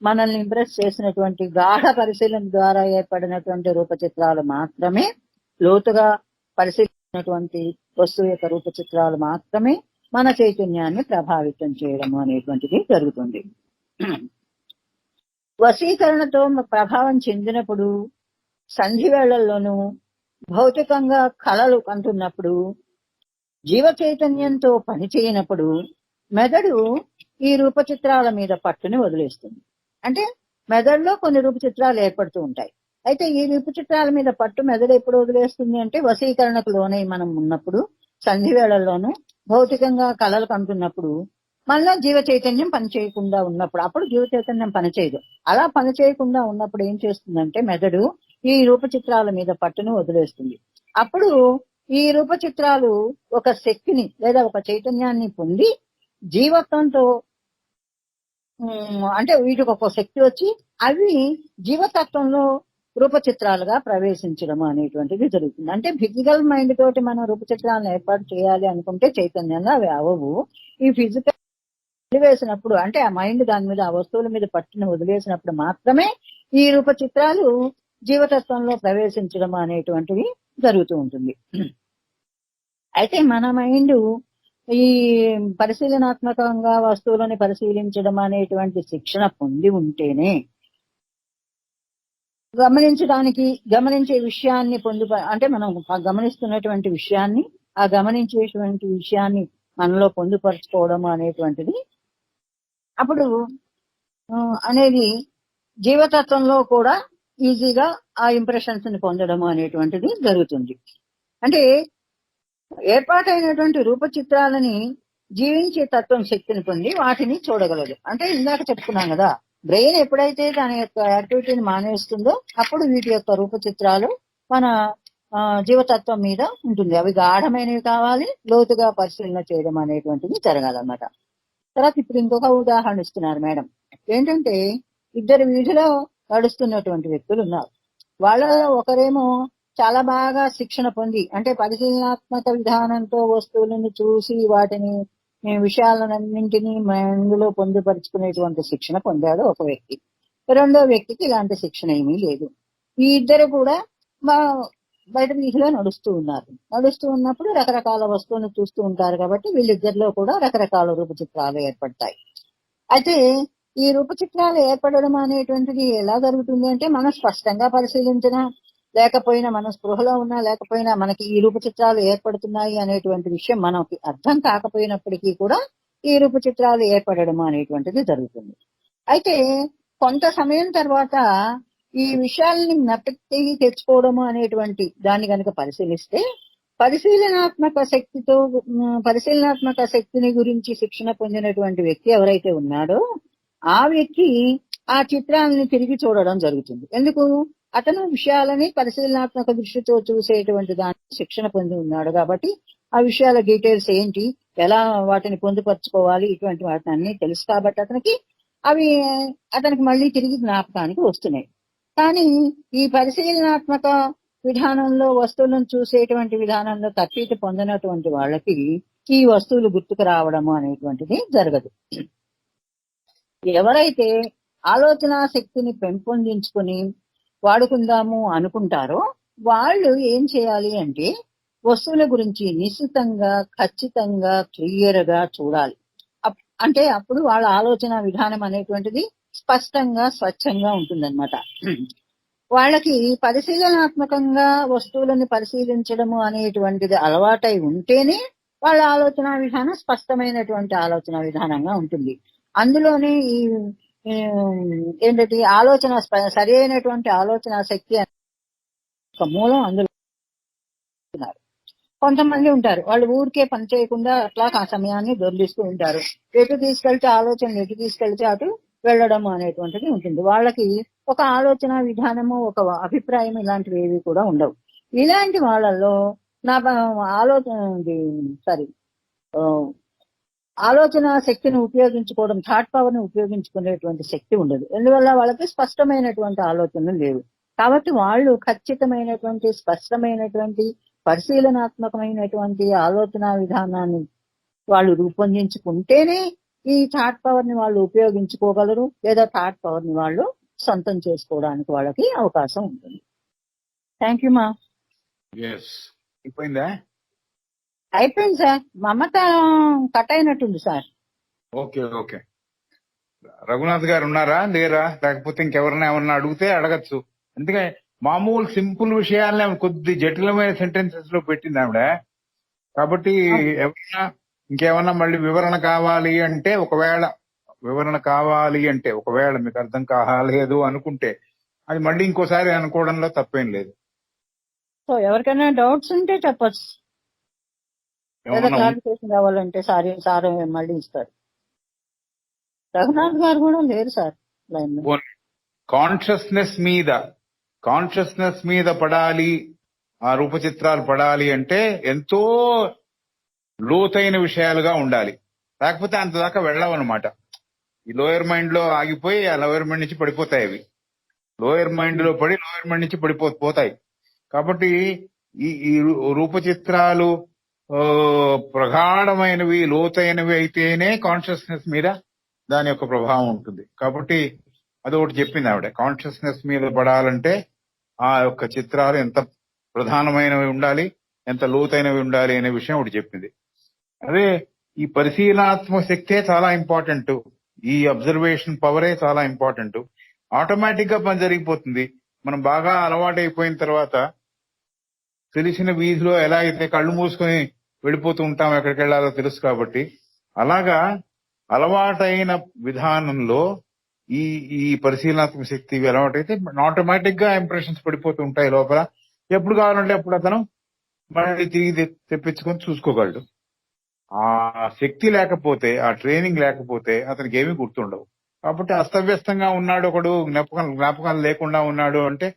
[SPEAKER 4] మనల్ని ఇంప్రెస్ చేసినటువంటి గాఢ పరిశీలన ద్వారా ఏర్పడినటువంటి రూప చిత్రాలు మాత్రమే, లోతుగా పరిశీలించినటువంటి వస్తువు యొక్క రూప చిత్రాలు మాత్రమే మన చైతన్యాన్ని ప్రభావితం చేయడం అనేటువంటిది జరుగుతుంది. వశీకరణతో ప్రభావం చెందినప్పుడు, సంధి వేళల్లోనూ, భౌతికంగా కళలు కంటున్నప్పుడు, జీవ చైతన్యంతో పనిచేయనప్పుడు మెదడు ఈ రూప చిత్రాల మీద పట్టుని వదిలేస్తుంది. అంటే మెదడులో కొన్ని రూప చిత్రాలు ఏర్పడుతూ ఉంటాయి. అయితే ఈ రూప చిత్రాల మీద పట్టు మెదడు ఎప్పుడు వదిలేస్తుంది అంటే వశీకరణకు లోనై మనం ఉన్నప్పుడు, సంధి వేళల్లోనూ, భౌతికంగా కళలు కంటున్నప్పుడు, మనలో జీవ చైతన్యం పనిచేయకుండా ఉన్నప్పుడు. అప్పుడు జీవ చైతన్యం పనిచేయదు. అలా పనిచేయకుండా ఉన్నప్పుడు ఏం చేస్తుందంటే మెదడు ఈ రూప చిత్రాల మీద పట్టును వదిలేస్తుంది. అప్పుడు ఈ రూప చిత్రాలు ఒక శక్తిని లేదా ఒక చైతన్యాన్ని పొంది జీవత్వంతో, అంటే వీటికి ఒక శక్తి వచ్చి అవి జీవతత్వంలో రూప చిత్రాలుగా ప్రవేశించడం అనేటువంటిది జరుగుతుంది. అంటే ఫిజికల్ మైండ్ తోటి మనం రూప చిత్రాలను ఏర్పాటు చేయాలి అనుకుంటే చైతన్యంగా అవి అవవు. ఈ ఫిజికల్ వదిలేసినప్పుడు, అంటే ఆ మైండ్ దాని మీద, ఆ వస్తువుల మీద పట్టును వదిలేసినప్పుడు మాత్రమే ఈ రూప చిత్రాలు జీవతత్వంలో ప్రవేశించడం అనేటువంటిది జరుగుతూ ఉంటుంది. అయితే మన మైండ్ ఈ పరిశీలనాత్మకంగా వస్తువులను పరిశీలించడం అనేటువంటి శిక్షణ పొంది ఉంటేనే గమనించే విషయాన్ని అంటే మనం గమనిస్తున్నటువంటి విషయాన్ని, ఆ గమనించేటువంటి విషయాన్ని మనలో పొందుపరచుకోవడం అనేటువంటిది అప్పుడు అనేది జీవతత్వంలో కూడా ఈజీగా ఆ ఇంప్రెషన్స్ ని పొందడం అనేటువంటిది జరుగుతుంది. అంటే ఏర్పాటైనటువంటి రూప చిత్రాలని జీవించే తత్వం శక్తిని పొంది వాటిని చూడగలదు. అంటే ఇందాక చెప్పుకున్నాం కదా, బ్రెయిన్ ఎప్పుడైతే దాని యొక్క యాక్టివిటీని మానేస్తుందో అప్పుడు వీటి యొక్క రూప చిత్రాలు మన జీవతత్వం మీద ఉంటుంది. అవి గాఢమైనవి కావాలి, లోతుగా పరిశీలన చేయడం అనేటువంటిది జరగాలన్నమాట. తర్వాత ఇప్పుడు ఇంకొక ఉదాహరణ ఇస్తున్నారు మేడం. ఏంటంటే ఇద్దరు వీధిలో నడుస్తున్నటువంటి వ్యక్తులు ఉన్నారు. వాళ్ళలో ఒకరేమో చాలా బాగా శిక్షణ పొంది, అంటే పరిశీలనాత్మక విధానంతో వస్తువులను చూసి వాటిని విషయాలన్నింటినీ మైండ్లో పొందుపరుచుకునేటువంటి శిక్షణ పొందాడు ఒక వ్యక్తి. రెండో వ్యక్తికి ఇలాంటి శిక్షణ ఏమీ లేదు. ఈ ఇద్దరు కూడా బయట వీధిలో నడుస్తూ ఉన్నారు. నడుస్తూ ఉన్నప్పుడు రకరకాల వస్తువులను చూస్తూ ఉంటారు కాబట్టి వీళ్ళిద్దరిలో కూడా రకరకాల రూప చిత్రాలు ఏర్పడతాయి. అయితే ఈ రూప చిత్రాలు ఏర్పడడం అనేటువంటిది ఎలా జరుగుతుంది అంటే మనం స్పష్టంగా పరిశీలించినా లేకపోయినా, మన స్పృహలో ఉన్నా లేకపోయినా మనకి ఈ రూప చిత్రాలు ఏర్పడుతున్నాయి అనేటువంటి విషయం మనకి అర్థం కాకపోయినప్పటికీ కూడా ఈ రూప చిత్రాలు ఏర్పడడం అనేటువంటిది జరుగుతుంది. అయితే కొంత సమయం తర్వాత ఈ విషయాల్ని జ్ఞప్తికి తెచ్చుకోవడము అనేటువంటి దాన్ని కనుక పరిశీలిస్తే పరిశీలనాత్మక శక్తిని గురించి శిక్షణ పొందినటువంటి వ్యక్తి ఎవరైతే ఉన్నాడో ఆ వ్యక్తి ఆ చిత్రాలని తిరిగి చూడడం జరుగుతుంది. ఎందుకు? అతను విషయాలని పరిశీలనాత్మక దృష్టితో చూసేటువంటి దాన్ని శిక్షణ పొంది ఉన్నాడు కాబట్టి ఆ విషయాల డీటెయిల్స్ ఏంటి, ఎలా వాటిని పొందుపరచుకోవాలి, ఇటువంటి వాటిని అన్ని తెలుసు కాబట్టి అతనికి మళ్ళీ తిరిగి జ్ఞాపకానికి వస్తున్నాయి. కానీ ఈ పరిశీలనాత్మక విధానంలో వస్తువులను చూసేటువంటి విధానంలో తప్పిటి పొందినటువంటి వాళ్ళకి ఈ వస్తువులు గుర్తుకు రావడము అనేటువంటిది జరగదు. ఎవరైతే ఆలోచన శక్తిని పెంపొందించుకుని వాడుకుందాము అనుకుంటారో వాళ్ళు ఏం చేయాలి అంటే వస్తువుల గురించి నిశ్చితంగా, ఖచ్చితంగా, క్లియర్ గా చూడాలి. అంటే అప్పుడు వాళ్ళ ఆలోచన విధానం అనేటువంటిది స్పష్టంగా, స్వచ్ఛంగా ఉంటుందన్నమాట. వాళ్ళకి పరిశీలనాత్మకంగా వస్తువులను పరిశీలించడము అనేటువంటిది అలవాటై ఉంటేనే వాళ్ళ ఆలోచన విధానం స్పష్టమైనటువంటి ఆలోచన విధానంగా ఉంటుంది. అందులోనే ఈ ఏంటంటే ఆలోచన సరి అయినటువంటి ఆలోచన శక్తి ఒక మూలం అందులో. కొంతమంది ఉంటారు వాళ్ళు ఊరికే పని చేయకుండా అట్లా ఆ సమయాన్ని దొర్లిస్తూ ఉంటారు. ఎటు తీసుకెళ్తే ఆలోచనలు ఎటు తీసుకెళ్తే అటు వెళ్ళడం అనేటువంటిది ఉంటుంది. వాళ్ళకి ఒక ఆలోచన విధానము, ఒక అభిప్రాయం ఇలాంటివి ఏవి కూడా ఉండవు. ఇలాంటి వాళ్ళల్లో నా ఆలోచన శక్తిని ఉపయోగించుకోవడం, థాట్ పవర్ ని ఉపయోగించుకునేటువంటి శక్తి ఉండదు. ఎందువల్ల వాళ్ళకి స్పష్టమైనటువంటి ఆలోచనలు లేవు. కాబట్టి వాళ్ళు ఖచ్చితమైనటువంటి స్పష్టమైనటువంటి పరిశీలనాత్మకమైనటువంటి ఆలోచన విధానాన్ని వాళ్ళు రూపొందించుకుంటేనే ఈ థాట్ పవర్ ని వాళ్ళు ఉపయోగించుకోగలరు, లేదా థాట్ పవర్ ని వాళ్ళు సొంతం చేసుకోవడానికి వాళ్ళకి అవకాశం ఉంటుంది. థ్యాంక్ యూ మా.
[SPEAKER 2] అయిపోయిందా?
[SPEAKER 4] అయిపోయింది సార్. మమత కట్ అయినట్టుంది sir.
[SPEAKER 2] Okay okay. Raghunath garu ఉన్నారా లేరా? లేకపోతే ఇంకెవరన్నా ఏమన్నా అడిగితే అడగచ్చు. ఎందుకంటే మామూలు సింపుల్ విషయాలనే కొద్ది జటిలమైన సెంటెన్సెస్ లో పెట్టింది ఆవిడ. కాబట్టి ఎవరన్నా ఇంకేమన్నా మళ్ళీ వివరణ కావాలి అంటే, ఒకవేళ మీకు అర్థం కాలేదు అనుకుంటే అది మళ్ళీ ఇంకోసారి అనుకోవడంలో తప్పేం లేదు.
[SPEAKER 4] సో ఎవరికైనా డౌట్స్ ఉంటే చెప్పచ్చు, లేదా
[SPEAKER 2] ఏమన్నా
[SPEAKER 4] క్లారిఫికేషన్ కావాలంటే సార్ మళ్ళీ ఇస్తారు. రఘునాథ్ గారు కూడా లేరు సార్ లైన్ లో.
[SPEAKER 2] కాన్షియస్నెస్ మీద పడాలి, ఆ రూపచిత్రాలు పడాలి అంటే ఎంతో లోతైన విషయాలుగా ఉండాలి. లేకపోతే అంత దాకా వెళ్ళవన్నమాట. ఈ లోయర్ మైండ్ లో ఆగిపోయి ఆ లోయర్ మైండ్ నుంచి పడిపోతాయి. అవి లోయర్ మైండ్ లో పడి లోయర్ మైండ్ నుంచి పడిపోతాయి. కాబట్టి ఈ రూపచిత్రాలు ప్రగాఢమైనవి, లోతైనవి అయితేనే కాన్షియస్నెస్ మీద దాని యొక్క ప్రభావం ఉంటుంది. కాబట్టి అదొకటి చెప్పింది ఆవిడ. కాన్షియస్నెస్ మీద పడాలంటే ఆ యొక్క చిత్రాలు ఎంత ప్రధానమైనవి ఉండాలి, ఎంత లోతైనవి ఉండాలి అనే విషయం ఒకటి చెప్పింది. అదే ఈ పరిశీలనాత్మక శక్తే చాలా ఇంపార్టెంట్, ఈ అబ్జర్వేషన్ పవరే చాలా ఇంపార్టెంట్. ఆటోమేటిక్ గా పని జరిగిపోతుంది. మనం బాగా అలవాటైపోయిన తర్వాత తెలిసిన వీధిలో ఎలా అయితే కళ్ళు మూసుకొని వెళ్ళిపోతూ ఉంటాం, ఎక్కడికి వెళ్ళాలో తెలుసు కాబట్టి, అలాగా అలవాటైన విధానంలో ఈ పరిశీలనాత్మక శక్తి అలవాటైతే ఆటోమేటిక్ గా ఇంప్రెషన్స్ పడిపోతూ ఉంటాయి లోపల. ఎప్పుడు కావాలంటే అప్పుడు అతను మళ్ళీ తిరిగి తెప్పించుకొని చూసుకోగలడు. ఆ శక్తి లేకపోతే, ఆ ట్రైనింగ్ లేకపోతే అతనికి ఏమీ గుర్తుండవు. కాబట్టి అస్తవ్యస్తంగా ఉన్నాడు ఒకడు, జ్ఞాపకాలు లేకుండా ఉన్నాడు అంటే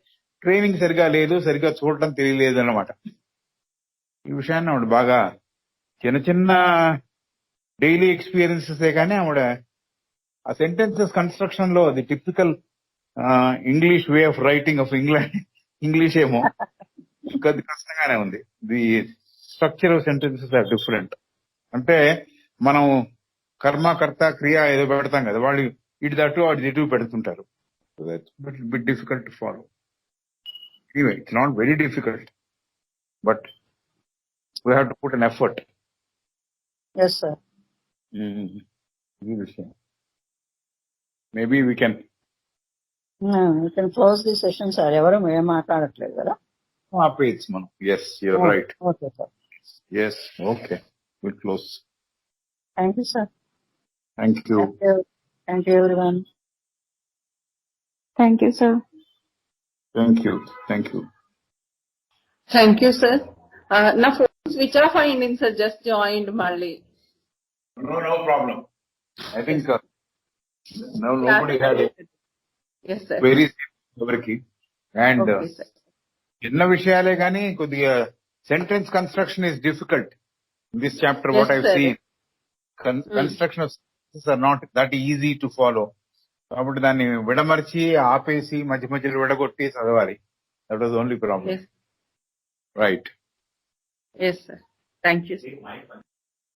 [SPEAKER 2] ట్రైనింగ్ సరిగా లేదు, సరిగా చూడటం తెలియలేదు అన్నమాట. ఈ విషయాన్ని ఆవిడ బాగా చిన్న డైలీ ఎక్స్పీరియన్సెస్ కానీ ఆవిడ ఆ సెంటెన్సెస్ కన్స్ట్రక్షన్ లో అది typical English way of writing of English ఏమో కొద్ది కష్టంగానే ఉంది. The structure of sentences are different. అంటే మనం కర్మ, కర్త, క్రియ ఏదో పెడతాం కదా, వాళ్ళు ఇటు దట్టు అటు ఇటు పెడుతుంటారు. Bit difficult to follow. Anyway, it's not very difficult, but we have to put an effort.
[SPEAKER 4] Yes, sir.
[SPEAKER 2] Maybe we can
[SPEAKER 4] close the session, sir. ఎవరు ఏం మాట్లాడట్లేదు కదా.
[SPEAKER 2] ఆపేయచ్చు మనం. Yes, you're right.
[SPEAKER 4] Okay, sir.
[SPEAKER 2] Yes, okay. We'll close.
[SPEAKER 4] Thank you, sir.
[SPEAKER 2] Thank you.
[SPEAKER 4] Thank you, everyone.
[SPEAKER 1] Thank you, sir.
[SPEAKER 2] Thank you. Thank you.
[SPEAKER 1] Thank you, sir. నా ఫోన్ స్విచ్ ఆఫ్ అయింది సార్, జస్ట్ జాయిన్డ్ మళ్ళీ.
[SPEAKER 2] No problem. I think nobody had it.
[SPEAKER 1] Yes, sir.
[SPEAKER 2] Very ఎవరికి. And
[SPEAKER 1] Okay, sir.
[SPEAKER 2] చిన్న విషయాలే కానీ కొద్దిగా sentence construction is difficult. In this chapter,
[SPEAKER 1] Yes,
[SPEAKER 2] what I've
[SPEAKER 1] sir.
[SPEAKER 2] seen, construction of sentences are not that easy to follow. కాబట్టి దాన్ని విడమర్చి ఆపేసి మధ్య మధ్యలో విడగొట్టి చదవాలి. That was only problem.
[SPEAKER 1] Yes.
[SPEAKER 2] Right.
[SPEAKER 1] Yes, sir. Thank you, sir.